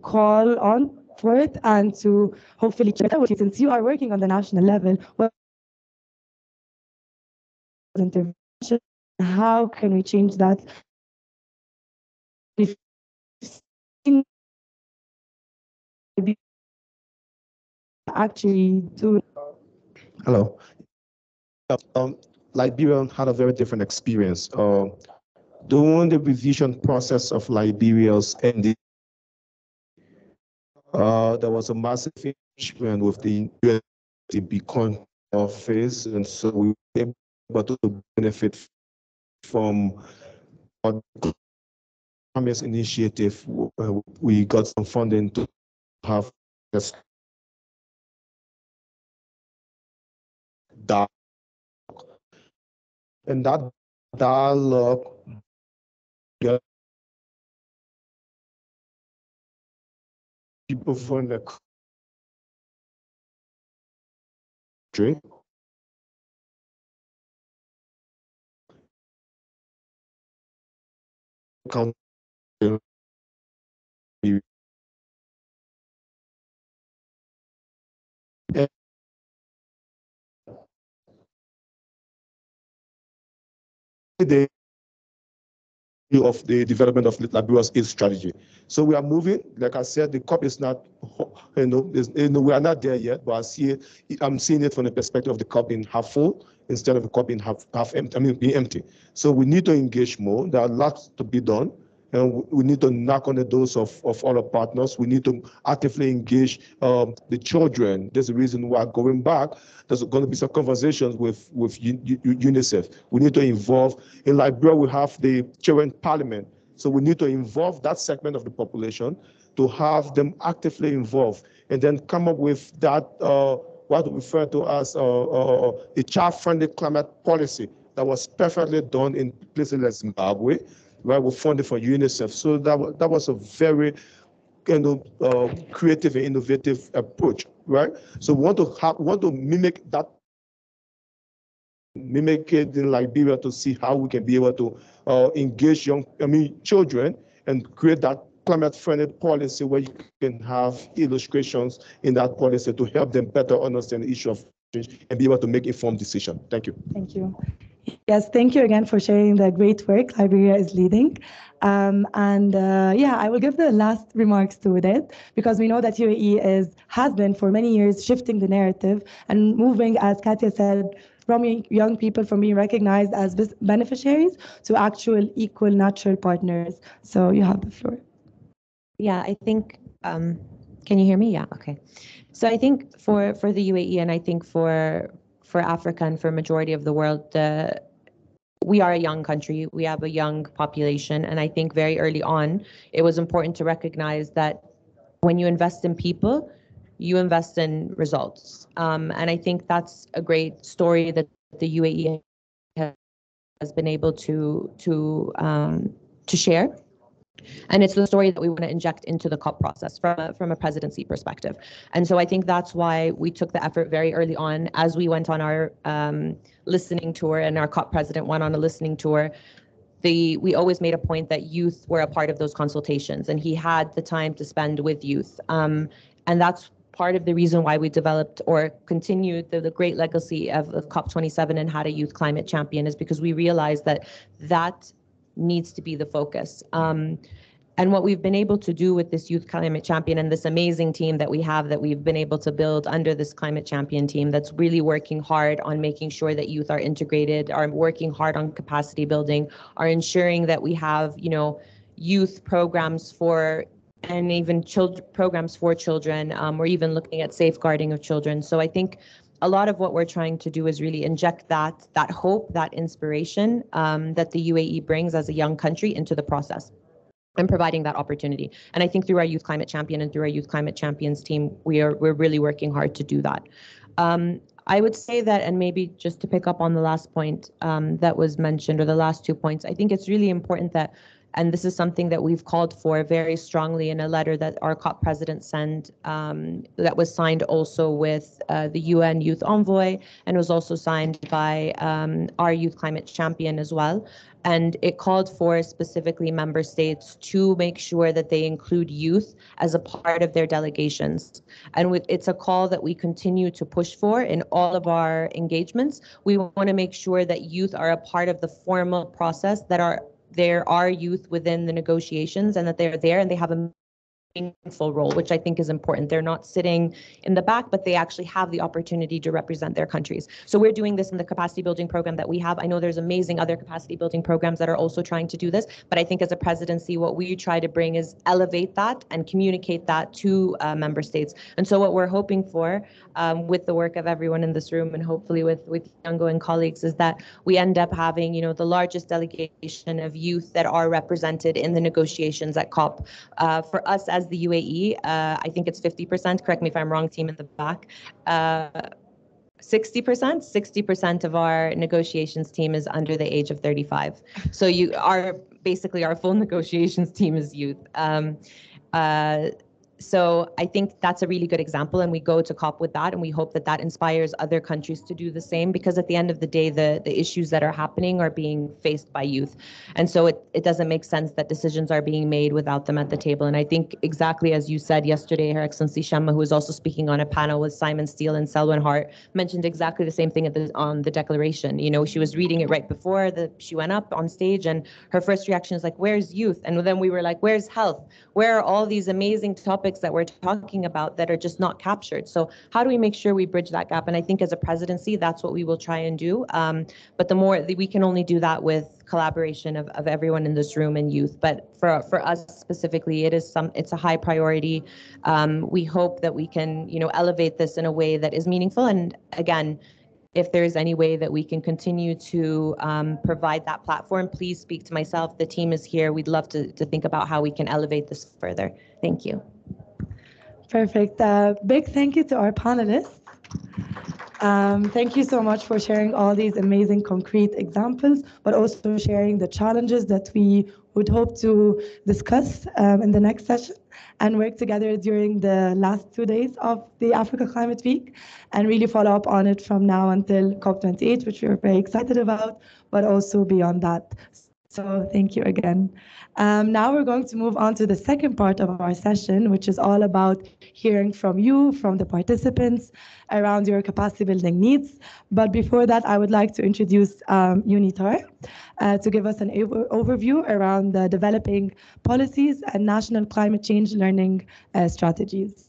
call on for it, and to hopefully, since you are working on the national level, what intervention, how can we change that? Actually do. Hello. Liberia had a very different experience. During the revision process of Liberia's ND, there was a massive engagement with the Beacon office, and so we were able to benefit from our Promise initiative. We got some funding to have this dialogue, and that dialogue got people from the country. Of the development of Liberia's AIDS strategy. So we are moving. Like I said, the COP is not we are not there yet, but I'm seeing it from the perspective of the cup being half full instead of the cup being half empty, being empty. So we need to engage more. There are lots to be done. And we need to knock on the doors of all our partners. We need to actively engage the children. There's a reason why going back, there's going to be some conversations with UNICEF. We need to involve, in Liberia, we have the children parliament. So we need to involve that segment of the population to have them actively involved and then come up with that, what we refer to as a child-friendly climate policy that was perfectly done in places like Zimbabwe, where we funded for UNICEF. So that was a very creative and innovative approach, right? So we want to mimic it in Liberia to see how we can be able to engage children and create that climate-friendly policy where you can have illustrations in that policy to help them better understand the issue of change and be able to make informed decisions. Thank you. Thank you. Yes, thank you again for sharing the great work Liberia is leading. I will give the last remarks to it because we know that UAE has been for many years shifting the narrative and moving, as Katia said, from young people from being recognized as beneficiaries to actual equal natural partners. So you have the floor. Yeah, I think, can you hear me? Yeah, okay. So I think for the UAE and I think for Africa and for majority of the world, we are a young country. We have a young population. And I think very early on, it was important to recognize that when you invest in people, you invest in results. And I think that's a great story that the UAE has been able to share. And it's the story that we want to inject into the COP process from a presidency perspective. And so I think that's why we took the effort very early on as we went on our listening tour and our COP president went on a listening tour. We always made a point that youth were a part of those consultations and he had the time to spend with youth. And that's part of the reason why we developed or continued the great legacy of COP27 and had a youth climate champion is because we realized that needs to be the focus. And what we've been able to do with this youth climate champion and this amazing team that we have that we've been able to build under this climate champion team that's really working hard on making sure that youth are integrated, are working hard on capacity building, are ensuring that we have, youth programs and even programs for children. We're even looking at safeguarding of children. So I think a lot of what we're trying to do is really inject that hope, that inspiration that the UAE brings as a young country into the process and providing that opportunity. And I think through our Youth Climate Champion and through our Youth Climate Champions team, we're really working hard to do that. I would say that, and maybe just to pick up on the last point that was mentioned, or the last 2 points, I think it's really important that, and this is something that we've called for very strongly in a letter that our COP president sent, that was signed also with the UN Youth Envoy, and was also signed by our Youth Climate Champion as well. And it called for specifically member states to make sure that they include youth as a part of their delegations. And it's a call that we continue to push for in all of our engagements. We want to make sure that youth are a part of the formal process, that there are youth within the negotiations and that they're there and they have a meaningful role, which I think is important. They're not sitting in the back, but they actually have the opportunity to represent their countries. So we're doing this in the capacity building program that we have. I know there's amazing other capacity building programs that are also trying to do this, but I think as a presidency, what we try to bring is elevate that and communicate that to member states. And so what we're hoping for with the work of everyone in this room and hopefully with Yango and colleagues is that we end up having, the largest delegation of youth that are represented in the negotiations at COP. For us as the UAE, I think it's 50%, correct me if I'm wrong, team in the back, 60% of our negotiations team is under the age of 35. So basically our full negotiations team is youth. So I think that's a really good example, and we go to COP with that, and we hope that that inspires other countries to do the same, because at the end of the day, the issues that are happening are being faced by youth. And so it doesn't make sense that decisions are being made without them at the table. And I think exactly as you said yesterday, Her Excellency Shamma, who was also speaking on a panel with Simon Steele and Selwyn Hart, mentioned exactly the same thing on the declaration. She was reading it right before she went up on stage, and her first reaction is like, where's youth? And then we were like, where's health? Where are all these amazing topics topics that we're talking about that are just not captured. So how do we make sure we bridge that gap? And I think as a presidency, that's what we will try and do. But the more we can only do that with collaboration of everyone in this room and youth. But for us specifically, it's a high priority. We hope that we can, elevate this in a way that is meaningful. And again, if there's any way that we can continue to provide that platform, please speak to myself. The team is here. We'd love to think about how we can elevate this further. Thank you. Perfect. Big thank you to our panelists. Thank you so much for sharing all these amazing concrete examples, but also sharing the challenges that we would hope to discuss in the next session and work together during the last 2 days of the Africa Climate Week and really follow up on it from now until COP28, which we are very excited about, but also beyond that. So thank you again. Now we're going to move on to the second part of our session, which is all about hearing from you, from the participants around your capacity building needs. But before that, I would like to introduce UNITAR to give us an overview around the developing policies and national climate change learning strategies.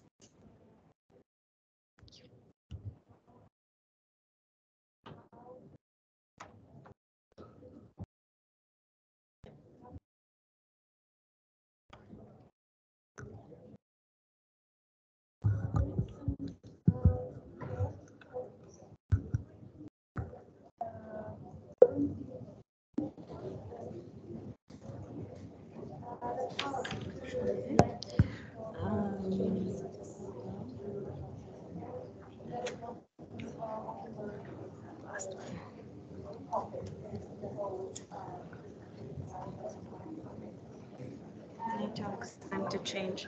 Talks time to change.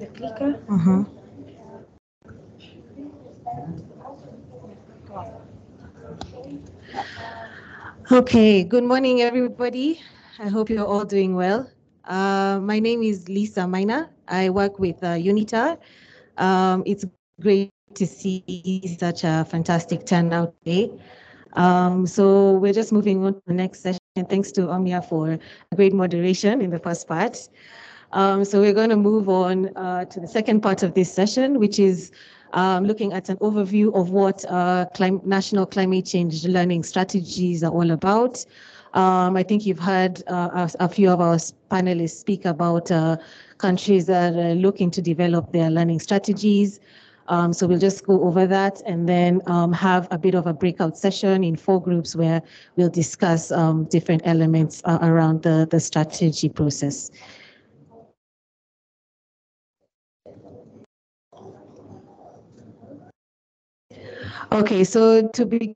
The clicker. Okay, good morning, everybody. I hope you're all doing well. My name is Lisa Minor. I work with UNITAR. It's great to see such a fantastic turnout today. So we're just moving on to the next session. Thanks to Omnia for a great moderation in the first part. So we're going to move on to the second part of this session, which is looking at an overview of what national climate change learning strategies are all about. I think you've heard a few of our panelists speak about countries that are looking to develop their learning strategies. So we'll just go over that and then have a bit of a breakout session in 4 groups where we'll discuss different elements around the strategy process. Okay, so to begin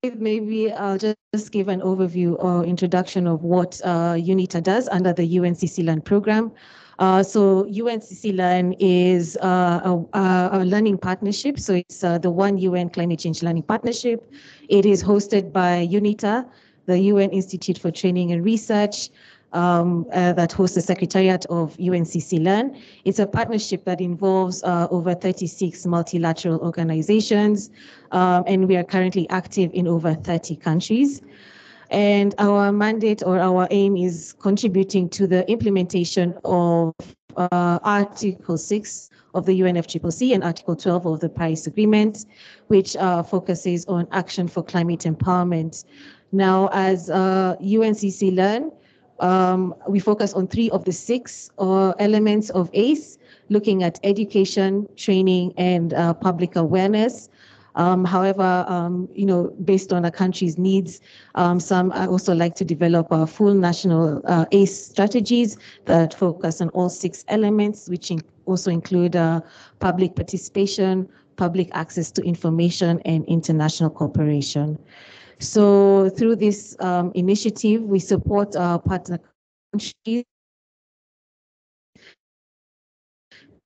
with, maybe I'll just give an overview or introduction of what UNITA does under the UNCC Learn program. So UNCC Learn is a learning partnership. So it's the One UN Climate Change Learning Partnership. It is hosted by UNITA, the UN Institute for Training and Research, that hosts the Secretariat of UNCC Learn. It's a partnership that involves over 36 multilateral organizations, and we are currently active in over 30 countries. And our mandate or our aim is contributing to the implementation of Article 6 of the UNFCCC and Article 12 of the Paris Agreement, which focuses on action for climate empowerment. Now, as UNCC Learn, we focus on 3 of the 6 elements of ACE, looking at education, training, and public awareness. However, based on a country's needs, some also like to develop full national ACE strategies that focus on all 6 elements, which also include public participation, public access to information, and international cooperation. So through this initiative, we support our partner countries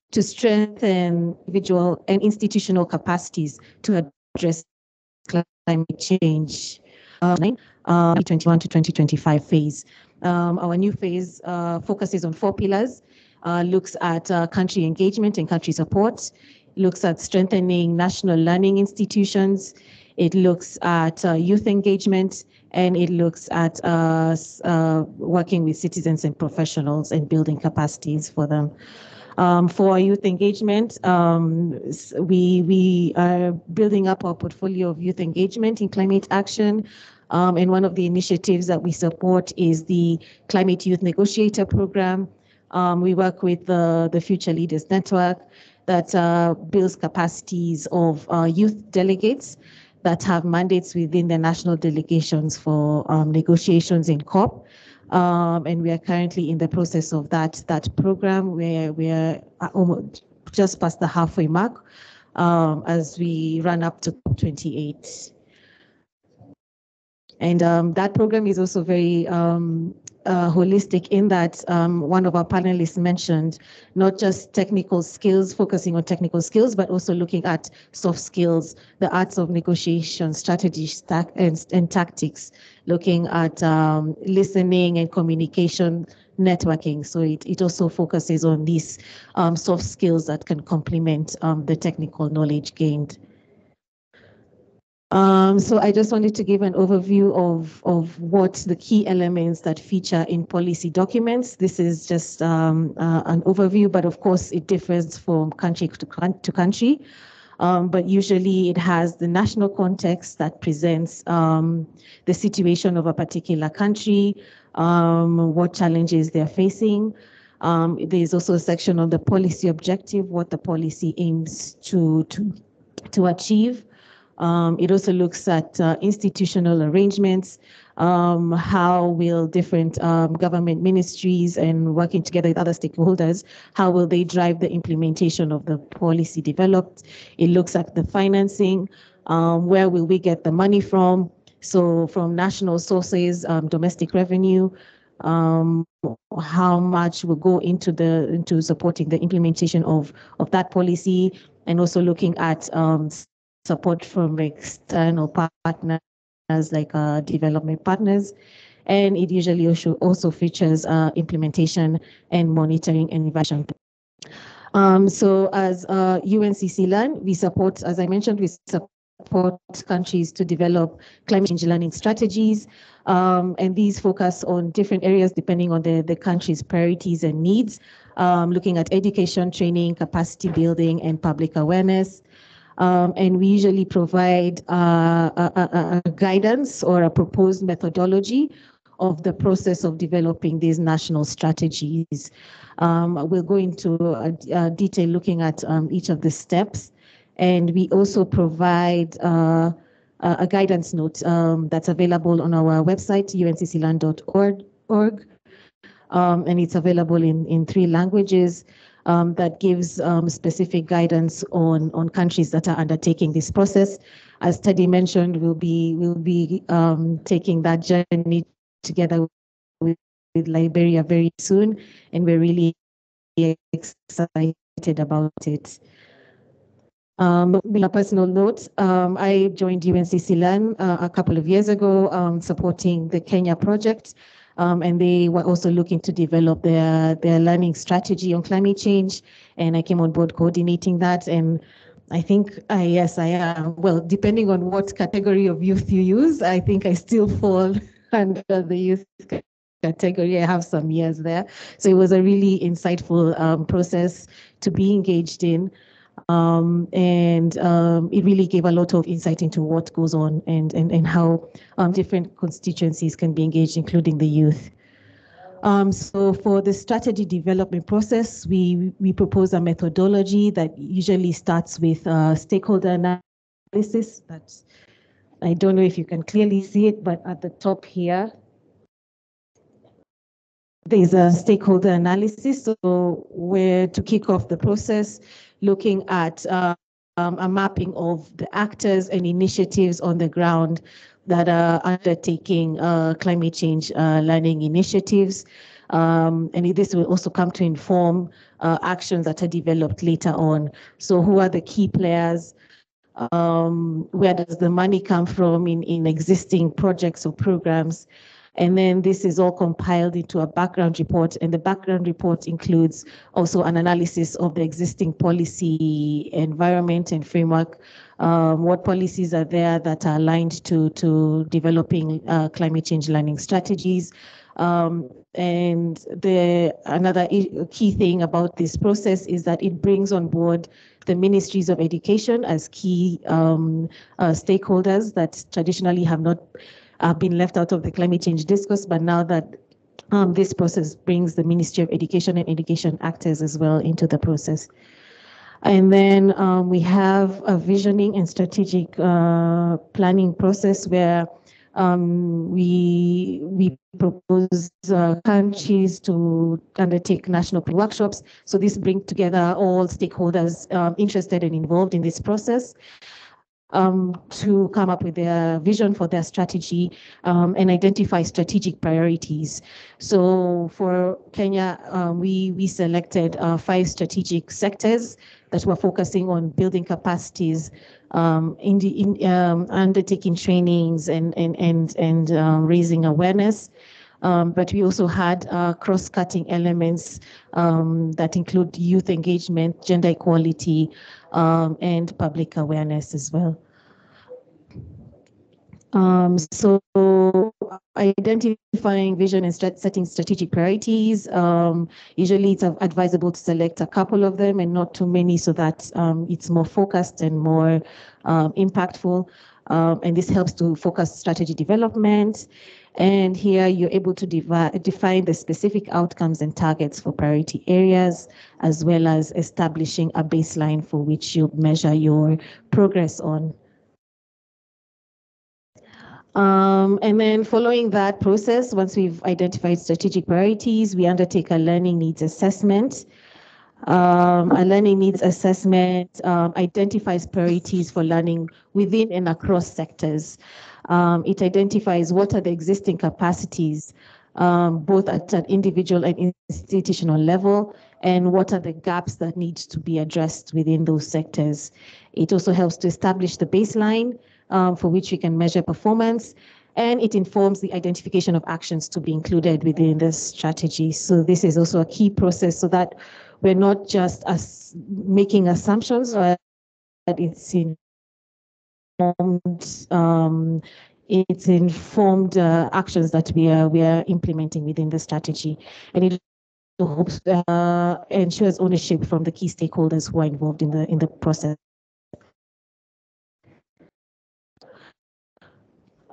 to strengthen individual and institutional capacities to address climate change. 2021 to 2025 phase. Our new phase focuses on 4 pillars, looks at country engagement and country support, looks at strengthening national learning institutions, It looks at youth engagement, and it looks at working with citizens and professionals and building capacities for them. For youth engagement, we are building up our portfolio of youth engagement in climate action. And one of the initiatives that we support is the Climate Youth Negotiator Program. We work with the Future Leaders Network that builds capacities of youth delegates that have mandates within the national delegations for negotiations in COP. And we are currently in the process of that program, where we are almost just past the halfway mark as we run up to COP28. And that program is also very holistic in that one of our panelists mentioned not just technical skills, focusing on technical skills, but also looking at soft skills, the arts of negotiation, strategies, and tactics, looking at listening and communication, networking. So it also focuses on these soft skills that can complement the technical knowledge gained. So I just wanted to give an overview of what the key elements that feature in policy documents. This is just an overview, but of course it differs from country to country. But usually it has the national context that presents the situation of a particular country, what challenges they're facing. There's also a section on the policy objective, what the policy aims to achieve. It also looks at institutional arrangements, how will different government ministries and working together with other stakeholders, how will they drive the implementation of the policy developed? It looks at the financing, where will we get the money from? So from national sources, domestic revenue, how much will go into supporting the implementation of that policy, and also looking at support from external partners like development partners. And it usually also features implementation and monitoring and evaluation. So as UNCC Learn, we support, as I mentioned, we support countries to develop climate change learning strategies. And these focus on different areas depending on the country's priorities and needs, looking at education, training, capacity building, and public awareness. And we usually provide a guidance or a proposed methodology of the process of developing these national strategies. We'll go into detail looking at each of the steps. And we also provide a guidance note that's available on our website, uncclearn.org. And it's available in 3 languages. That gives specific guidance on countries that are undertaking this process. As Teddy mentioned, we'll be taking that journey together with Liberia very soon, and we're really excited about it. On a personal note, I joined UNCC Learn a couple of years ago, supporting the Kenya project. And they were also looking to develop their learning strategy on climate change. And I came on board coordinating that. And I think, yes, I am. Well, depending on what category of youth you use, I think I still fall under the youth category. I have some years there. So it was a really insightful process to be engaged in. And it really gave a lot of insight into what goes on and how different constituencies can be engaged, including the youth. So for the strategy development process, we propose a methodology that usually starts with stakeholder analysis. That's, I don't know if you can clearly see it, but at the top here, there's a stakeholder analysis. So we're to kick off the process, looking at a mapping of the actors and initiatives on the ground that are undertaking climate change learning initiatives. And this will also come to inform actions that are developed later on. So who are the key players? Where does the money come from in existing projects or programs? And then this is all compiled into a background report, and the background report includes also an analysis of the existing policy environment and framework what policies are there that are aligned to developing climate change learning strategies. And another key thing about this process is that it brings on board the ministries of education as key stakeholders that traditionally have not been left out of the climate change discourse, but now that this process brings the Ministry of Education and education actors as well into the process. And then we have a visioning and strategic planning process where we propose countries to undertake national workshops. So this brings together all stakeholders interested and involved in this process to come up with their vision for their strategy and identify strategic priorities. So for Kenya, we selected 5 strategic sectors that were focusing on building capacities, undertaking trainings and raising awareness. But we also had cross-cutting elements that include youth engagement, gender equality, and public awareness as well. So identifying vision and setting strategic priorities, usually it's advisable to select a couple of them and not too many so that it's more focused and more impactful. And this helps to focus strategy development. And here you're able to define the specific outcomes and targets for priority areas, as well as establishing a baseline for which you measure your progress on. And then following that process, once we've identified strategic priorities, we undertake a learning needs assessment. A learning needs assessment identifies priorities for learning within and across sectors. It identifies what are the existing capacities, both at an individual and institutional level, and what are the gaps that need to be addressed within those sectors. It also helps to establish the baseline for which we can measure performance, and it informs the identification of actions to be included within the strategy. So this is also a key process so that we're not just making assumptions, but it's informed actions that we are implementing within the strategy, and it hopes ensures ownership from the key stakeholders who are involved in the process.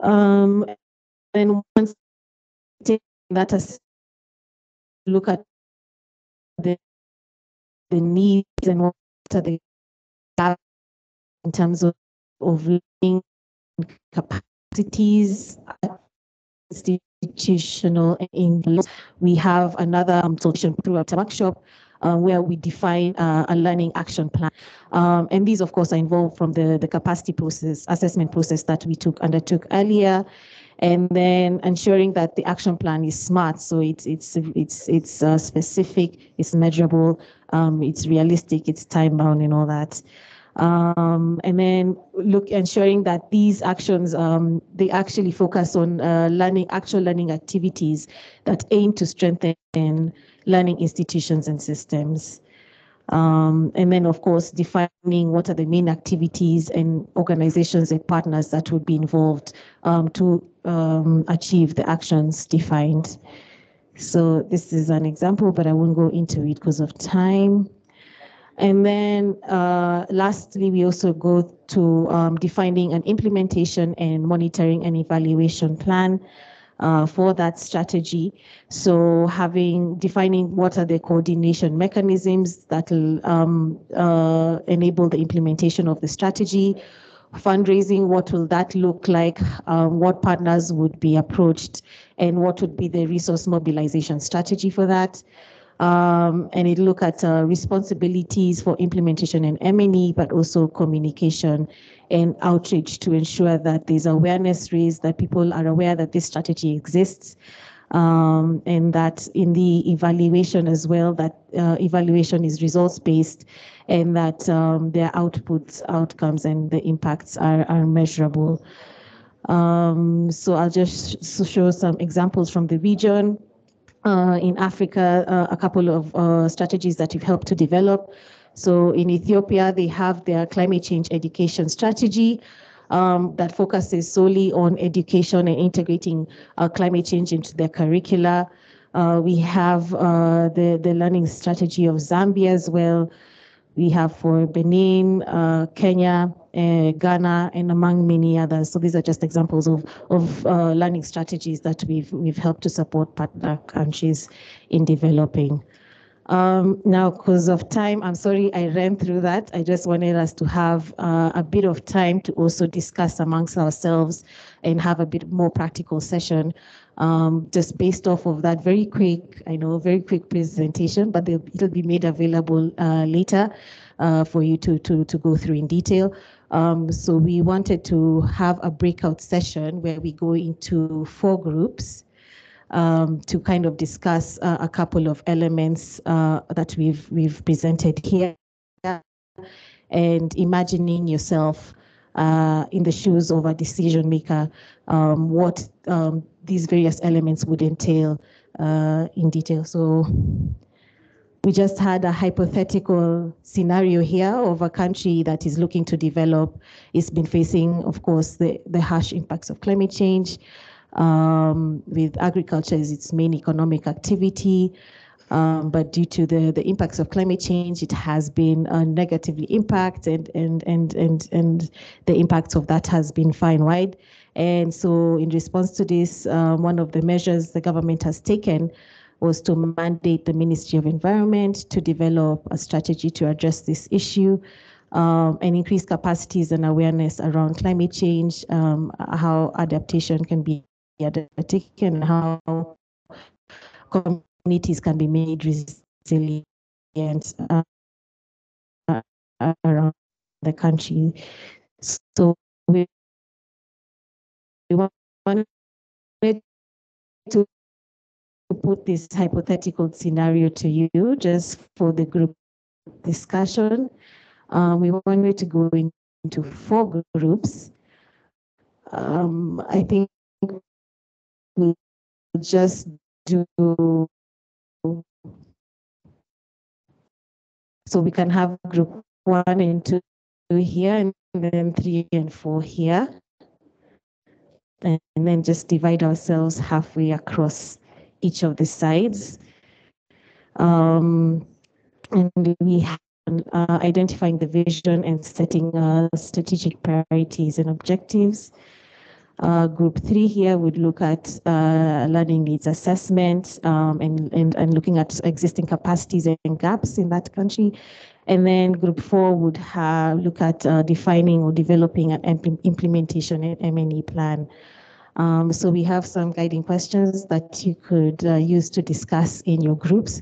And once that look at the needs and what are the gaps in terms of learning capacities, institutional and we have another solution through a workshop where we define a learning action plan. And these, of course, are involved from the capacity process, assessment process that we undertook earlier, and then ensuring that the action plan is smart, so it's specific, it's measurable, it's realistic, it's time bound, and all that. And then ensuring that these actions they actually focus on actual learning activities that aim to strengthen learning institutions and systems. And then, of course, defining what are the main activities and organizations and partners that would be involved to achieve the actions defined. So this is an example, but I won't go into it because of time. And then lastly, we also go to defining an implementation and monitoring and evaluation plan for that strategy. So defining what are the coordination mechanisms that will enable the implementation of the strategy. Fundraising, what will that look like? What partners would be approached? And what would be the resource mobilization strategy for that? And it look at responsibilities for implementation and M&E, but also communication and outreach to ensure that there's awareness raised, that people are aware that this strategy exists, and that in the evaluation as well, that evaluation is results-based, and that their outputs, outcomes, and the impacts are measurable. So I'll just show some examples from the region. In Africa, a couple of strategies that we've helped to develop. So in Ethiopia, they have their climate change education strategy that focuses solely on education and integrating climate change into their curricula. We have the learning strategy of Zambia as well. We have for Benin, Kenya, Ghana, and among many others. So these are just examples of learning strategies that we've helped to support partner countries in developing. Now, because of time, I'm sorry I ran through that. I just wanted us to have a bit of time to also discuss amongst ourselves and have a bit more practical session, just based off of that very quick presentation, but it'll be made available later for you to go through in detail. So we wanted to have a breakout session where we go into 4 groups. To kind of discuss a couple of elements that we've presented here, and imagining yourself in the shoes of a decision maker, what these various elements would entail in detail. So we just had a hypothetical scenario here of a country that is looking to develop. It's been facing, of course, the harsh impacts of climate change. With agriculture as its main economic activity, but due to the impacts of climate change, it has been negatively impacted, and the impacts of that has been far and wide. And so, in response to this, one of the measures the government has taken was to mandate the Ministry of Environment to develop a strategy to address this issue. And increase capacities and awareness around climate change, how adaptation can be undertaken, and how communities can be made resilient around the country. So we wanted to put this hypothetical scenario to you just for the group discussion. We wanted to go into 4 groups. I think we'll just do, so we can have group 1 and 2 here, and then 3 and 4 here, and then just divide ourselves halfway across each of the sides. And we have identifying the vision and setting strategic priorities and objectives. Group 3 here would look at learning needs assessment and looking at existing capacities and gaps in that country. And then group 4 would look at defining or developing an implementation and M&E plan. So we have some guiding questions that you could use to discuss in your groups.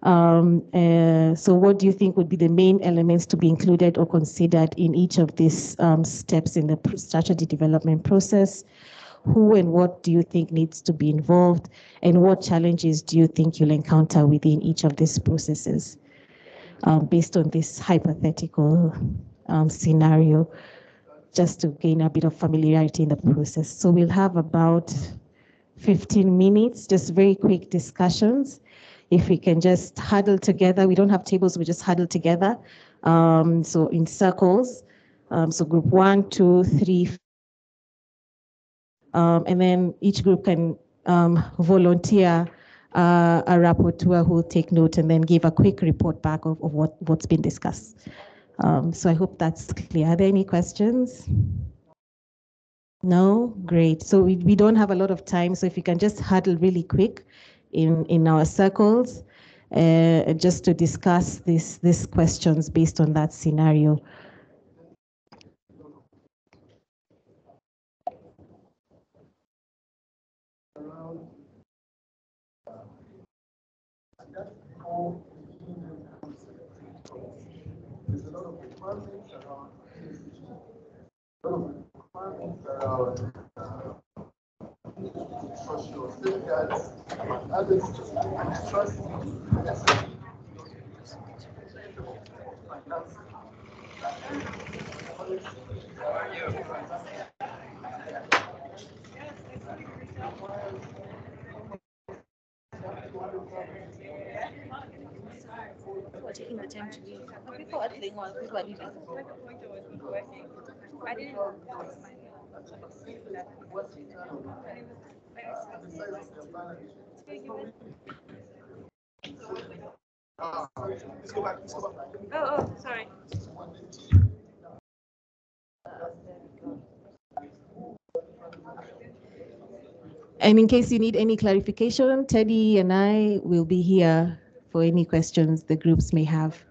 So what do you think would be the main elements to be included or considered in each of these steps in the strategy development process? Who and what do you think needs to be involved? And what challenges do you think you'll encounter within each of these processes? Based on this hypothetical scenario, just to gain a bit of familiarity in the process. So we'll have about 15 minutes, just very quick discussions. If we can just huddle together, we don't have tables, we just huddle together. So in circles, so group 1, 2, 3, and then each group can volunteer a rapporteur who will take note and then give a quick report back of what's been discussed. So I hope that's clear. Are there any questions? No? Great. So we don't have a lot of time, so if you can just huddle really quick in our circles, just to discuss these questions based on that scenario. There's a lot of requirements around social safeguards, among others, and trust. We're taking the time to leave. People are doing well. People are leaving. I didn't know. Oh, sorry. And in case you need any clarification, Teddy and I will be here for any questions the groups may have.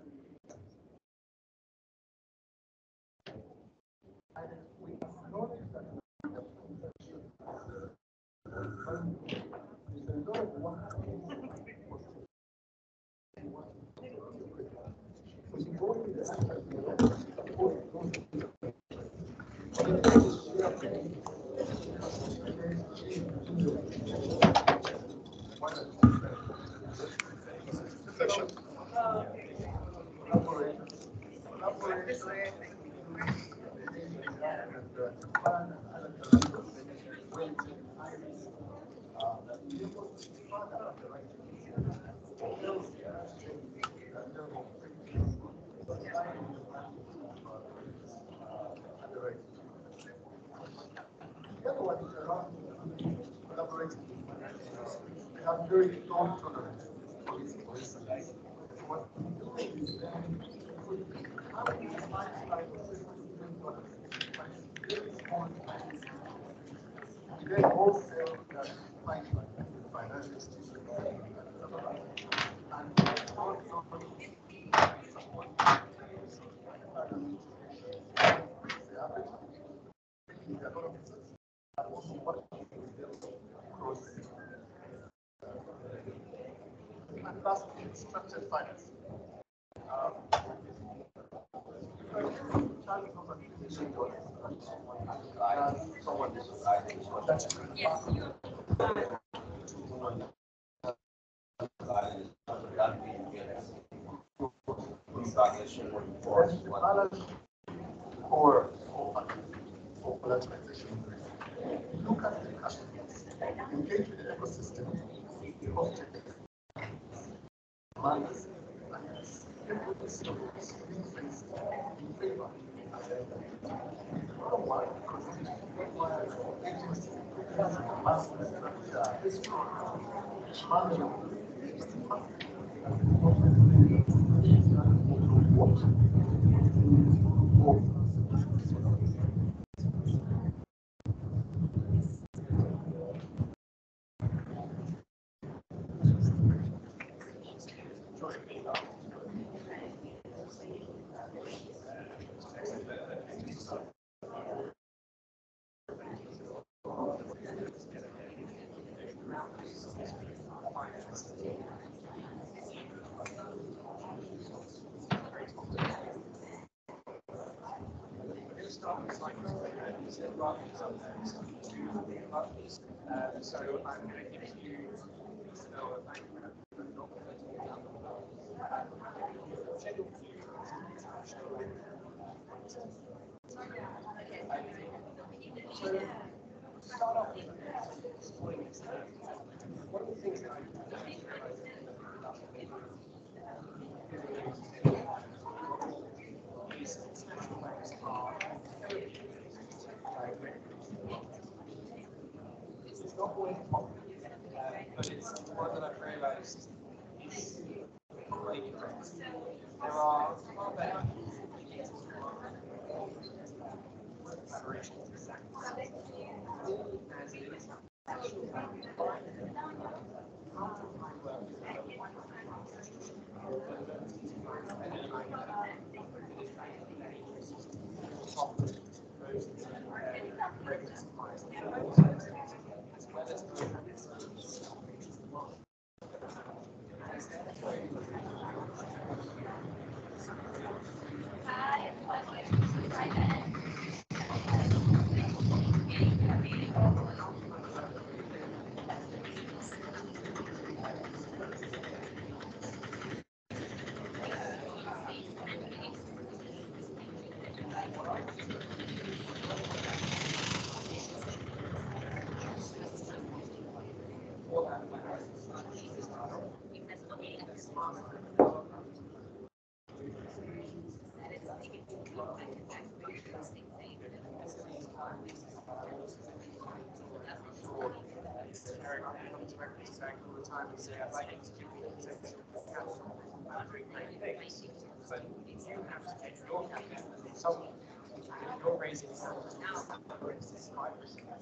the time and say, I'd like you to give me a potential capital and bring my things. But you have to take your commitment from someone. If you're raising capital, for instance, 5%,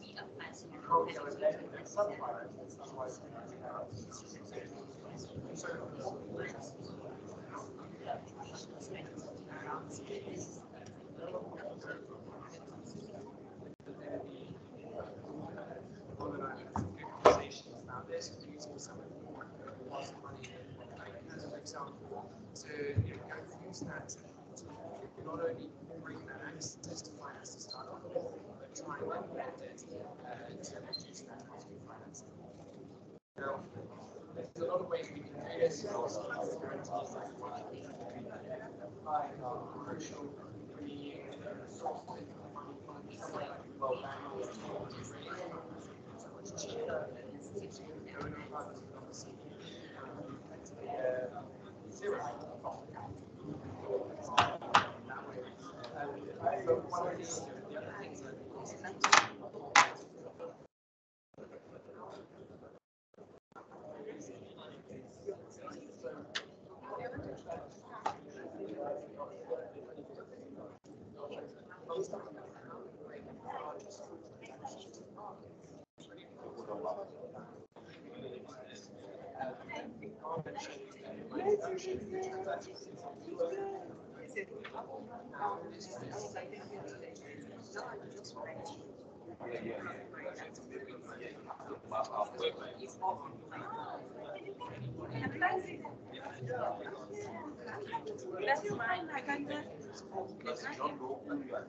you can't go and lend and subfinance, otherwise conversations about this and using some of the lots of money as an example to use that to not only bring that access to finance to start off with, but try and blend it to reduce that cost of financing. Now, there's a lot of ways we can do this. Also, guarantees like crucial bringing in sources of money from somewhere like the World Bank or so much cheaper than sitting in donor funds and obviously effectively zero. That way. So one of the other things that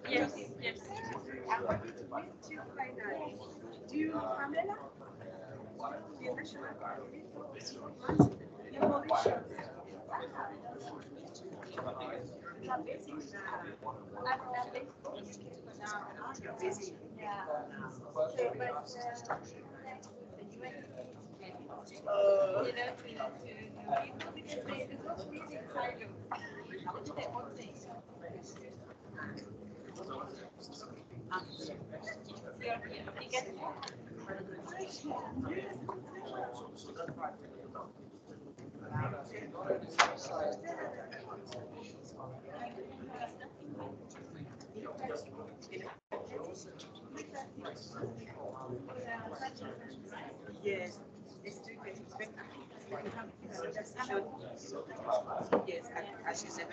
Yes, yes. I want to meet you finally. Do you know Pamela? The national coordinator. Evolution. You're busy. Yeah. Yes, it's doing getting better. Yes, as you said,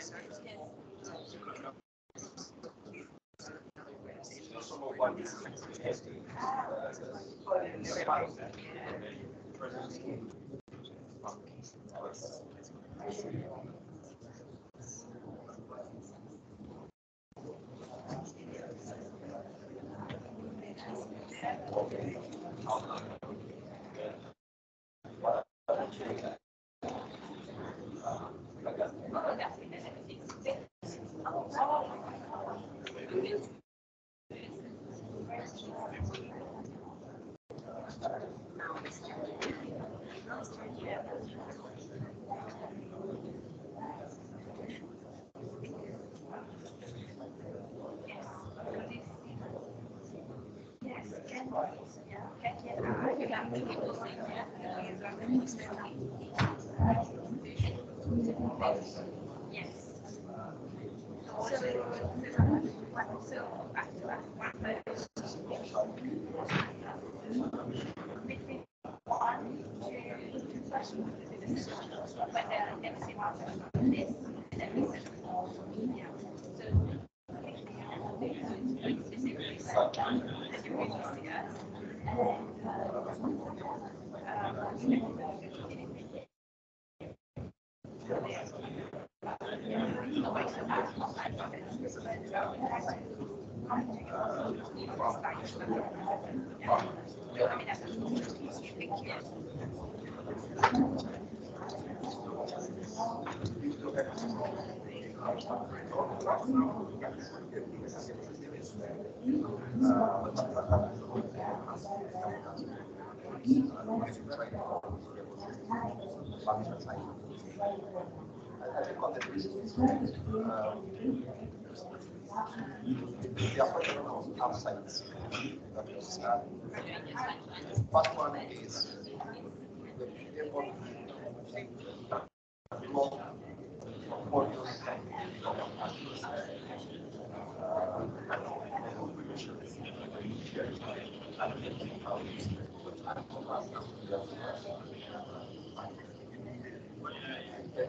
First one is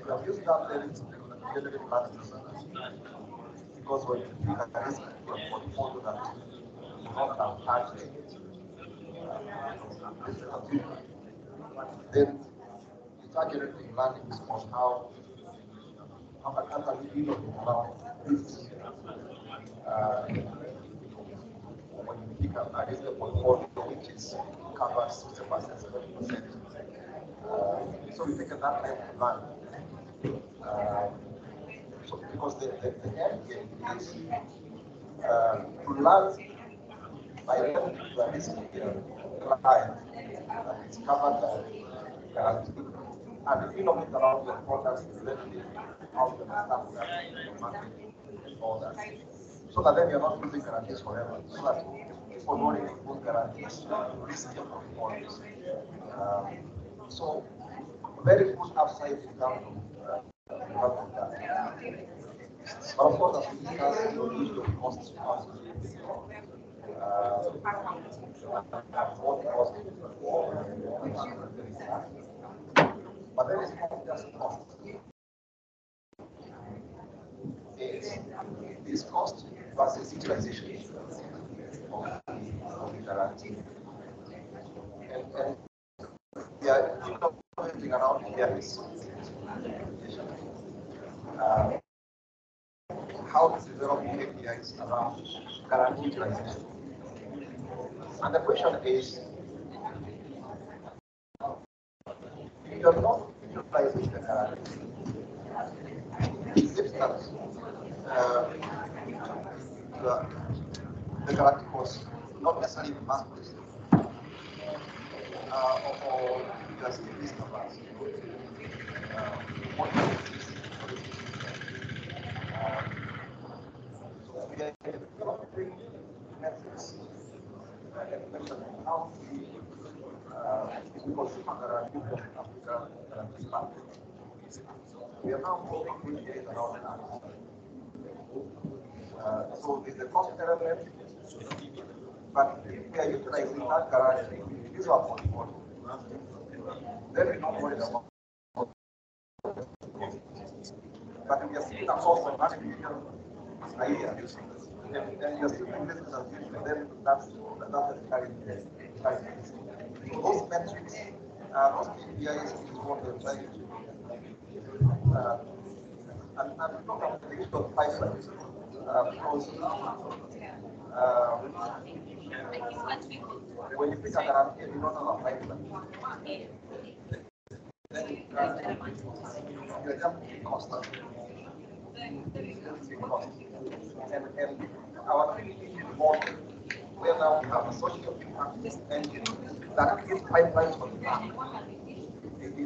have used that delivery platform because when you look at this portfolio that you not have touched then you start generating learnings on how can you innovate around this when you pick up at least the portfolio which is covered 60%, 70%. So we take that time to learn. So because the end game is to learn by learning to at least client it's covered by guarantee. And if you innovate around your products, related how you understand the market and all that. So that then you're not losing guarantees forever. So that people don't even put guarantees risk your portfolios. So very good upside in terms of that. But of course, as we discussed, your issue of costs what cost but there is not just cost. It's this cost versus utilization of the guarantee. And we are innovating around APIs. How to develop APIs around guarantee utilization. And the question is, if you're not utilizing the guarantee, if that the guarantee was not necessarily mass-produced, or just this number. What is this? So we are developing methods and question how we consumer guarantee from Africa guarantee market. We are now moving days around that. So there's a cost element, but if we are utilizing that guarantee, this is our portfolio. Then we're not worried about. But we are seeing a cost of 1 million a year, and you're still doing business as usual, then that's the carrying. So those metrics, those KPIs is what we're trying to and look at the issue of pipelines, because when you pick a guarantee and you don't have a pipeline, then you're just constant. And our thinking model, where now we have a social impact engine that creates pipelines for the bank,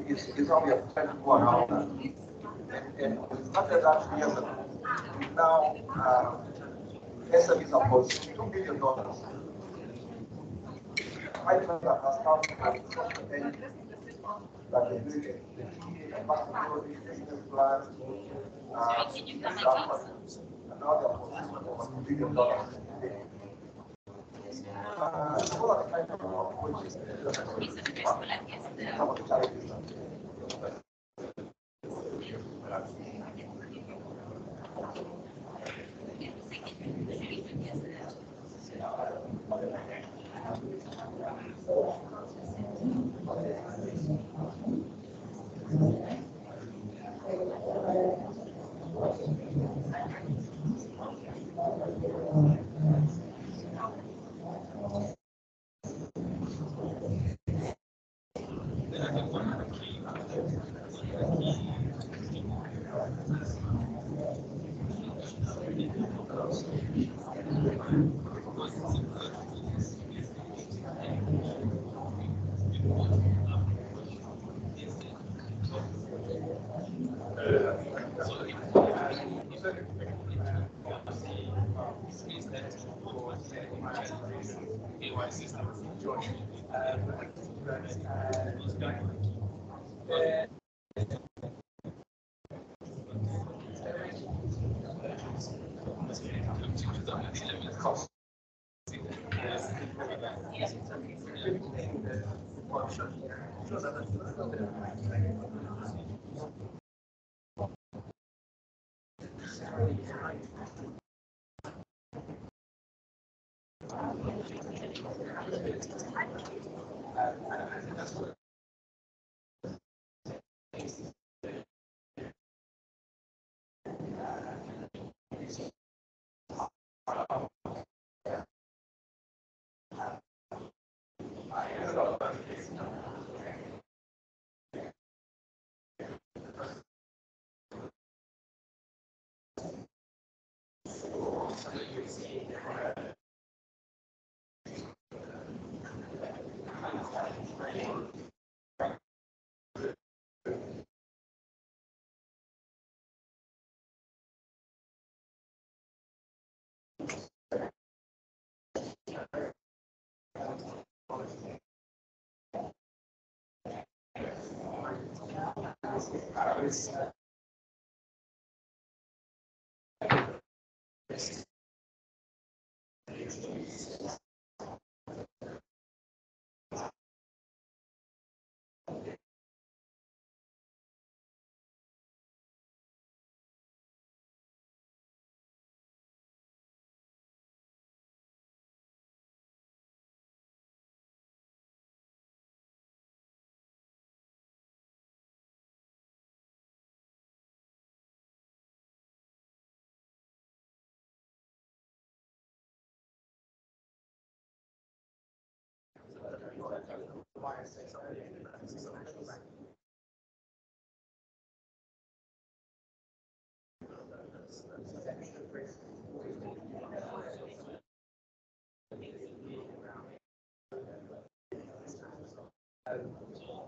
is how we are trying to go around that. And we started that years ago. Now, SMEs are about $2 billion. Pipeline that has come from social engine that they do the business plan, and now they are positioned over $2 billion. So that's kind of which is some of the challenges that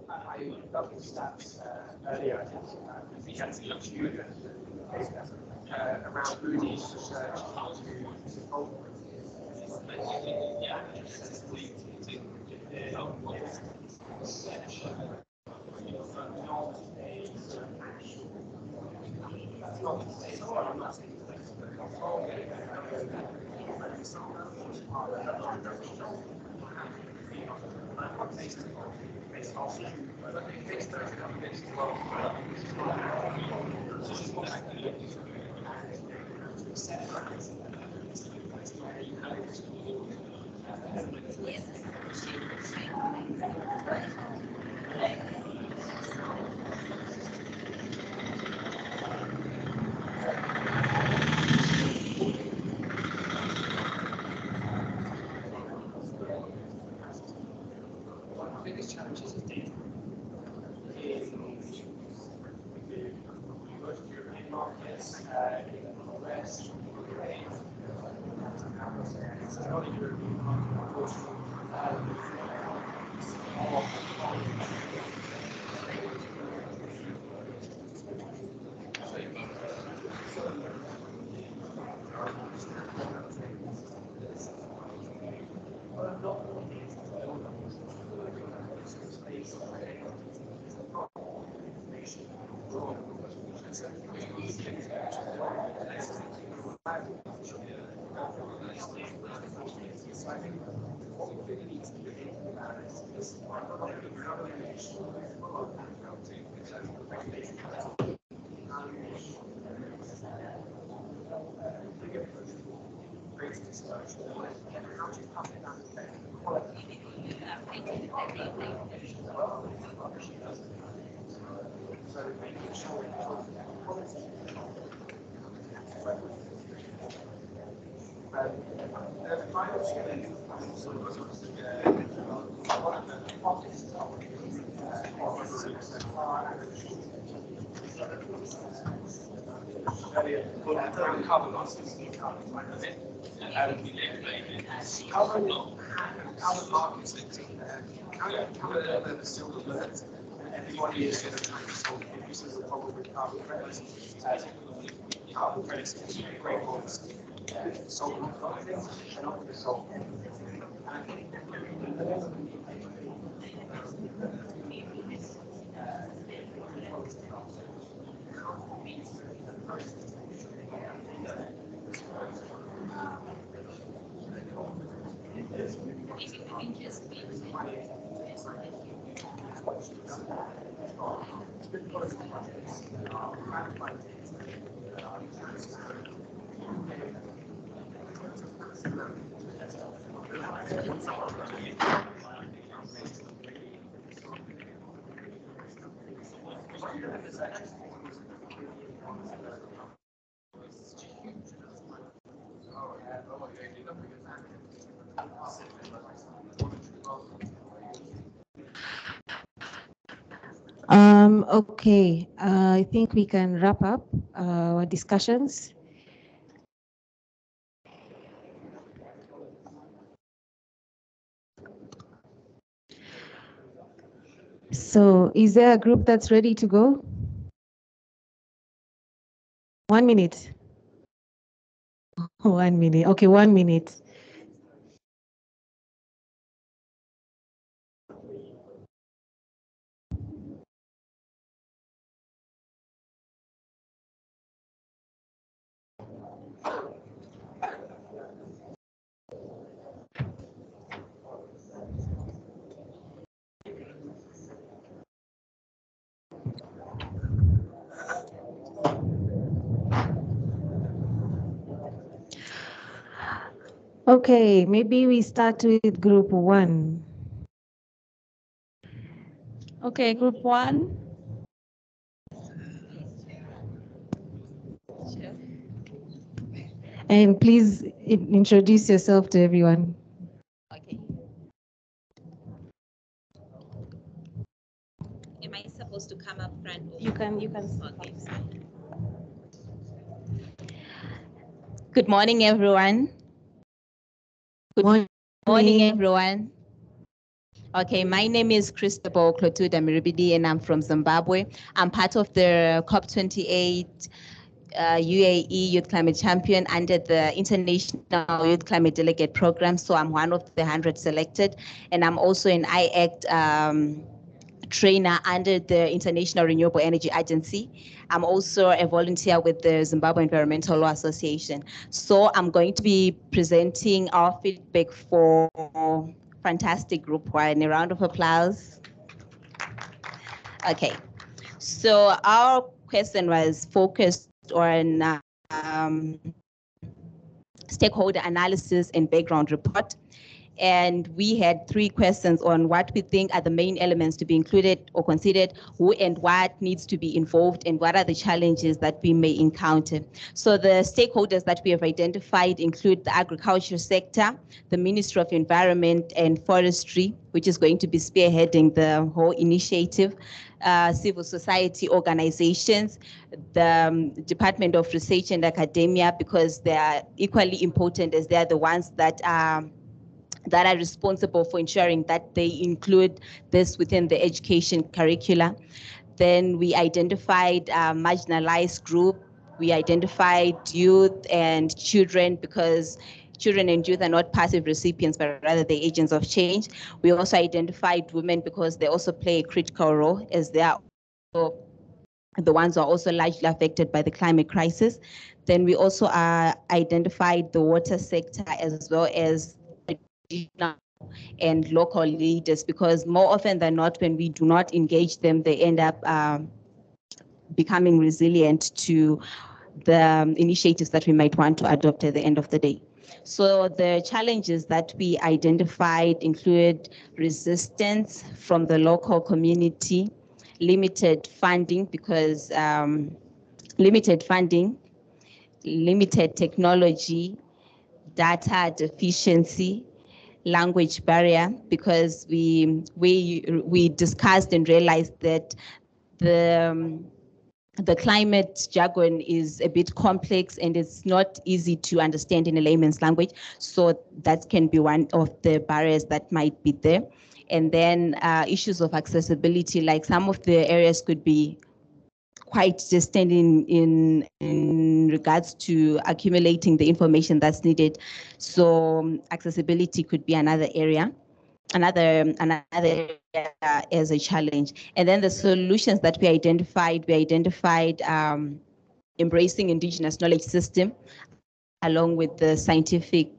I love the stats earlier. I think we had to look around Moody's research biggest challenges of data is European markets, in the US, it's not a European market, unfortunately. Carbon markets are still alert. Everybody is going to try to solve this is the problem with carbon credits. Carbon credits is a great ones. Solving things and not going to solve them. Okay, I think we can wrap up our discussions. So is there a group that's ready to go? 1 minute. 1 minute. Okay, 1 minute. Okay, maybe we start with group 1. Okay, group 1. And please introduce yourself to everyone. Okay. Am I supposed to come up front? You can. Okay. Good morning, everyone. Good morning, everyone. Okay, my name is Christabel Clotuda Miribidi, and I'm from Zimbabwe. I'm part of the COP28 UAE Youth Climate Champion under the International Youth Climate Delegate Program. So I'm one of the 100 selected, and I'm also an IACT trainer under the International Renewable Energy Agency. I'm also a volunteer with the Zimbabwe Environmental Law Association. So I'm going to be presenting our feedback for fantastic group 1. A round of applause. Okay, so our question was focused on stakeholder analysis and background report. And we had 3 questions on what we think are the main elements to be included or considered, who and what needs to be involved, and what are the challenges that we may encounter. So the stakeholders that we have identified include the agriculture sector, the Ministry of Environment and Forestry, which is going to be spearheading the whole initiative, civil society organizations, the Department of Research and Academia, because they are equally important as they are the ones that are responsible for ensuring that they include this within the education curricula. Then we identified a marginalized group. We identified youth and children, because children and youth are not passive recipients, but rather the agents of change. We also identified women because they also play a critical role, as they are also the ones who are also largely affected by the climate crisis. Then we also identified the water sector, as well as and local leaders, because more often than not, when we do not engage them, they end up becoming resilient to the initiatives that we might want to adopt at the end of the day. So the challenges that we identified include resistance from the local community, limited funding, because limited funding, limited technology, data deficiency, language barrier, because we discussed and realized that the climate jargon is a bit complex and it's not easy to understand in a layman's language. So that can be one of the barriers that might be there. And then issues of accessibility, like some of the areas could be quite distant in regards to accumulating the information that's needed. So accessibility could be another area, another area as a challenge. And then the solutions that we identified embracing indigenous knowledge system, along with the scientific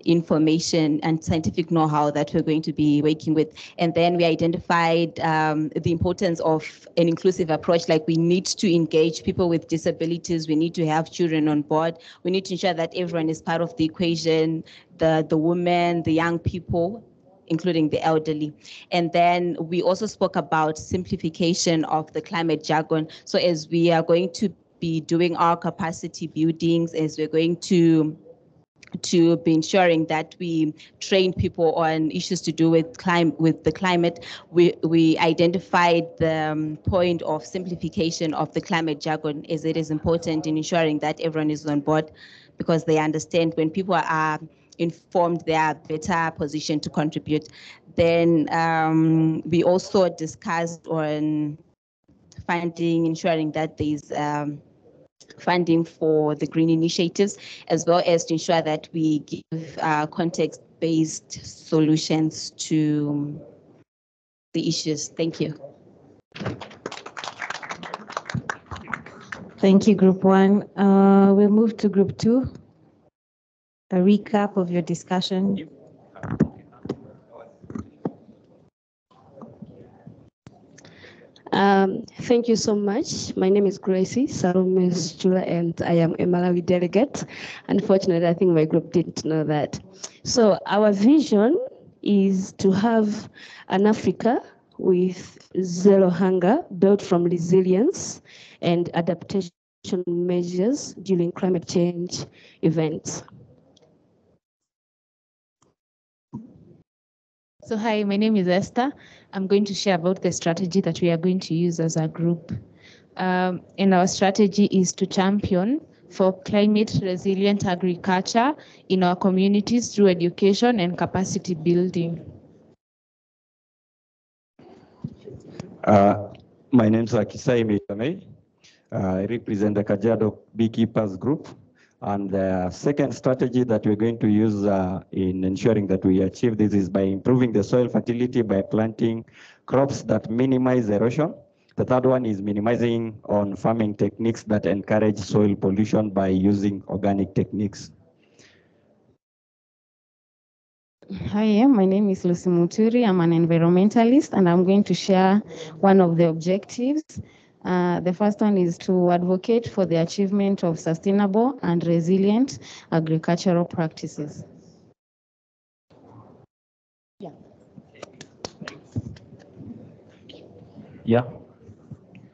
information and scientific know-how that we're going to be working with. And then we identified the importance of an inclusive approach, like we need to engage people with disabilities, we need to have children on board, we need to ensure that everyone is part of the equation, the women, the young people, including the elderly. And then we also spoke about simplification of the climate jargon. So as we are going to be doing our capacity buildings, as we're going to be ensuring that we train people on issues to do with the climate, we identified the point of simplification of the climate jargon, as it is important in ensuring that everyone is on board, because they understand when people are informed, they are better positioned to contribute. Then we also discussed on funding, ensuring that there's funding for the green initiatives, as well as to ensure that we give context-based solutions to the issues. Thank you. Thank you, Group 1. We'll move to Group 2. A recap of your discussion. Thank you so much. My name is Gracie Sarumes Chula, and I am a Malawi delegate. Unfortunately, I think my group didn't know that. So our vision is to have an Africa with zero hunger, built from resilience and adaptation measures during climate change events. So hi, my name is Esther. I'm going to share about the strategy that we are going to use as a group. And our strategy is to champion for climate resilient agriculture in our communities through education and capacity building. My name is Akisai Mitame. I represent the Kajiado Beekeepers Group. And the second strategy that we're going to use in ensuring that we achieve this is by improving the soil fertility by planting crops that minimize erosion. The third one is minimizing on farming techniques that encourage soil pollution by using organic techniques. Hi, my name is Lucy Muturi. I'm an environmentalist, and I'm going to share one of the objectives. The first one is to advocate for the achievement of sustainable and resilient agricultural practices. Yeah. Yeah.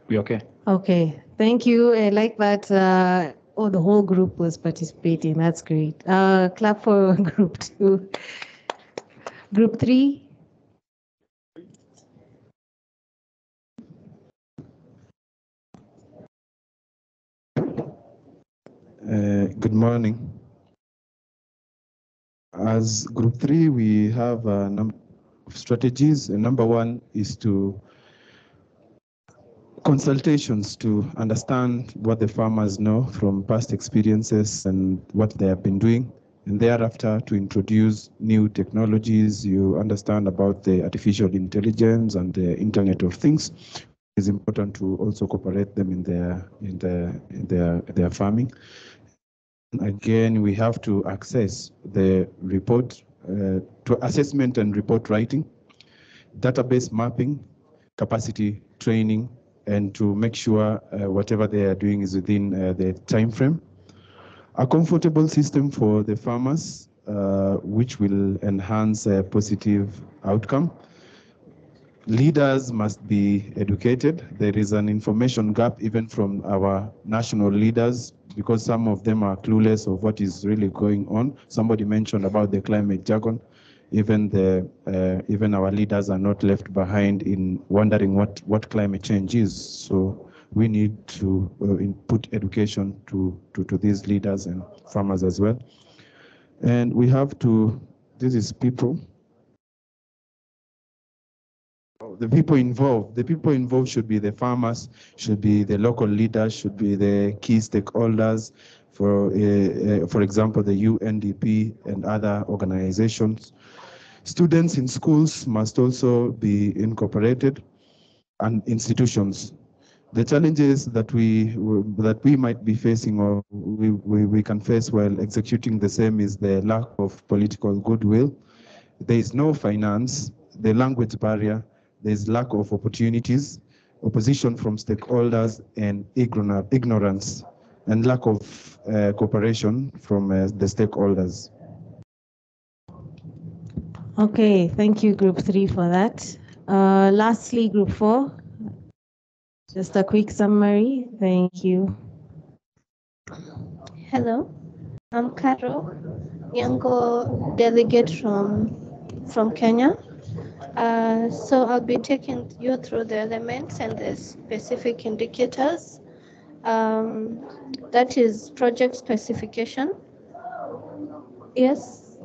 We okay? Okay, thank you. I like that. The whole group was participating. That's great. Clap for Group 2. Group 3. Good morning. As Group 3, we have a number of strategies. Number one is to consultations to understand what the farmers know from past experiences and what they have been doing. And thereafter, to introduce new technologies. You understand about the artificial intelligence and the Internet of Things. It's important to also incorporate them in their farming. Again, we have to access the report, to assessment and report writing, database mapping, capacity training, and to make sure whatever they are doing is within the time frame. A comfortable system for the farmers, which will enhance a positive outcome. Leaders must be educated. There is an information gap even from our national leaders, because some of them are clueless of what is really going on. Somebody mentioned about the climate jargon. Even our leaders are not left behind in wondering what climate change is. So we need to input education to these leaders and farmers as well. And we have to, this is people. The people involved should be the farmers, should be the local leaders, should be the key stakeholders, for example, the UNDP and other organizations. Students in schools must also be incorporated, and institutions. The challenges that we might be facing or we can face while executing the same is the lack of political goodwill. There is no finance, the language barrier, there is lack of opportunities, opposition from stakeholders, and ignorance, and lack of cooperation from the stakeholders. Okay, thank you, Group 3, for that. Lastly, Group 4, just a quick summary. Thank you. Hello, I'm Carol, Yango delegate from Kenya. So I'll be taking you through the elements and the specific indicators. That is project specification. Yes.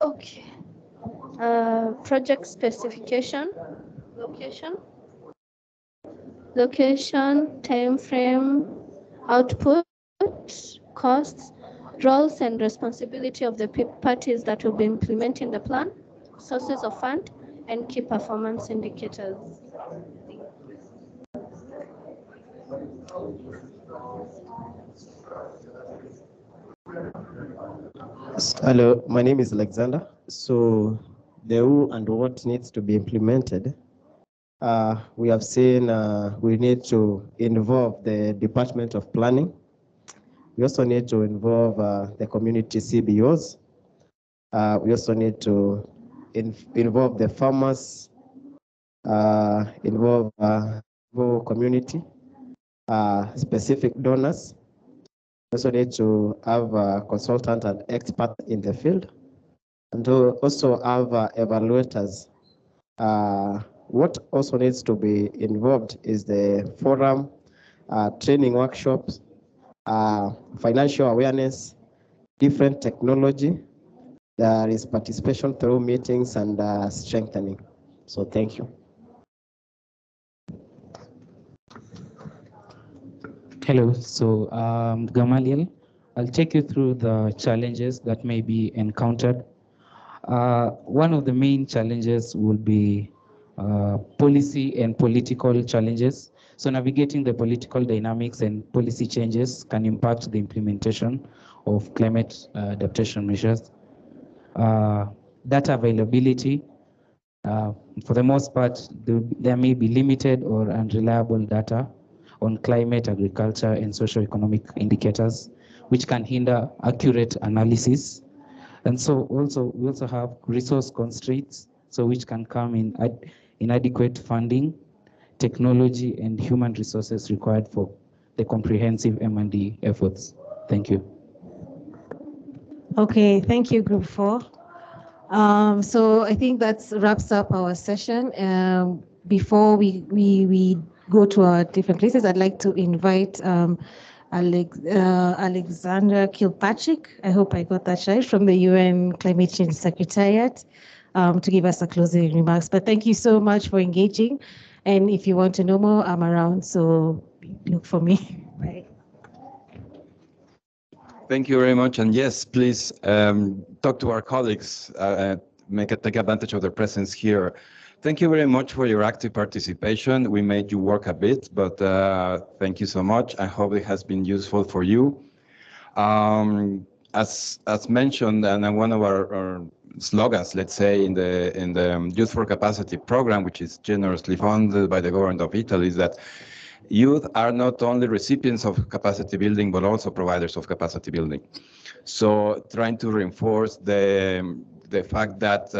Okay. Project specification, location, time frame, output, costs, roles and responsibility of the parties that will be implementing the plan, sources of fund, and key performance indicators. Hello, my name is Alexander. So the who and what needs to be implemented. We have seen we need to involve the Department of Planning. We also need to involve the community CBOs. We also need to involve the farmers, involve community, specific donors. We also need to have a consultant and expert in the field, and to also have evaluators. What also needs to be involved is the forum, training workshops, financial awareness, different technology. There is participation through meetings and strengthening. So thank you. Hello, so Gamaliel, I'll take you through the challenges that may be encountered. One of the main challenges will be policy and political challenges. So navigating the political dynamics and policy changes can impact the implementation of climate adaptation measures. Data availability, for the most part, there may be limited or unreliable data on climate, agriculture, and socio-economic indicators, which can hinder accurate analysis. And so we also have resource constraints, so which can come in inadequate funding, technology, and human resources required for the comprehensive M&D efforts. Thank you. Okay, thank you, Group 4. So I think that wraps up our session. Before we go to our different places, I'd like to invite Alexandra Kilpatrick, I hope I got that right, from the UN Climate Change Secretariat, to give us a closing remarks. But thank you so much for engaging. And if you want to know more, I'm around, so look for me. Bye. Thank you very much. And yes, please talk to our colleagues, take advantage of their presence here. Thank you very much for your active participation. We made you work a bit, but thank you so much. I hope it has been useful for you. As mentioned, and one of our slogans, let's say, in the Youth4Capacity program, which is generously funded by the government of Italy, is that youth are not only recipients of capacity building, but also providers of capacity building. So trying to reinforce the fact that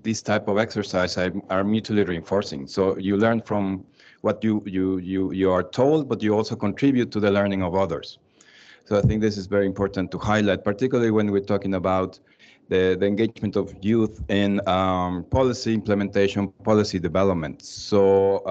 this type of exercise are mutually reinforcing. So you learn from what you are told, but you also contribute to the learning of others. So I think this is very important to highlight, particularly when we're talking about the engagement of youth in policy implementation, policy development. So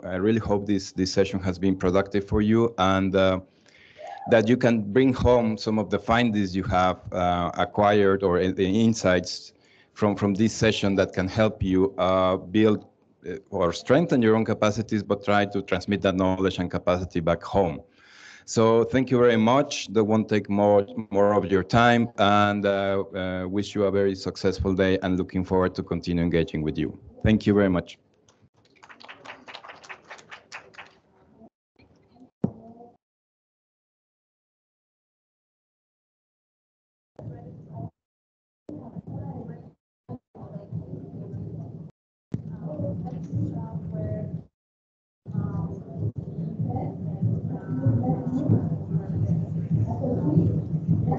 I really hope this session has been productive for you, and that you can bring home some of the findings you have acquired, or the insights from this session that can help you build or strengthen your own capacities, but try to transmit that knowledge and capacity back home. So thank you very much. That won't take more of your time, and wish you a very successful day, and looking forward to continue engaging with you. Thank you very much.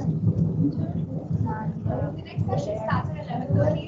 The next session starts at 11:30.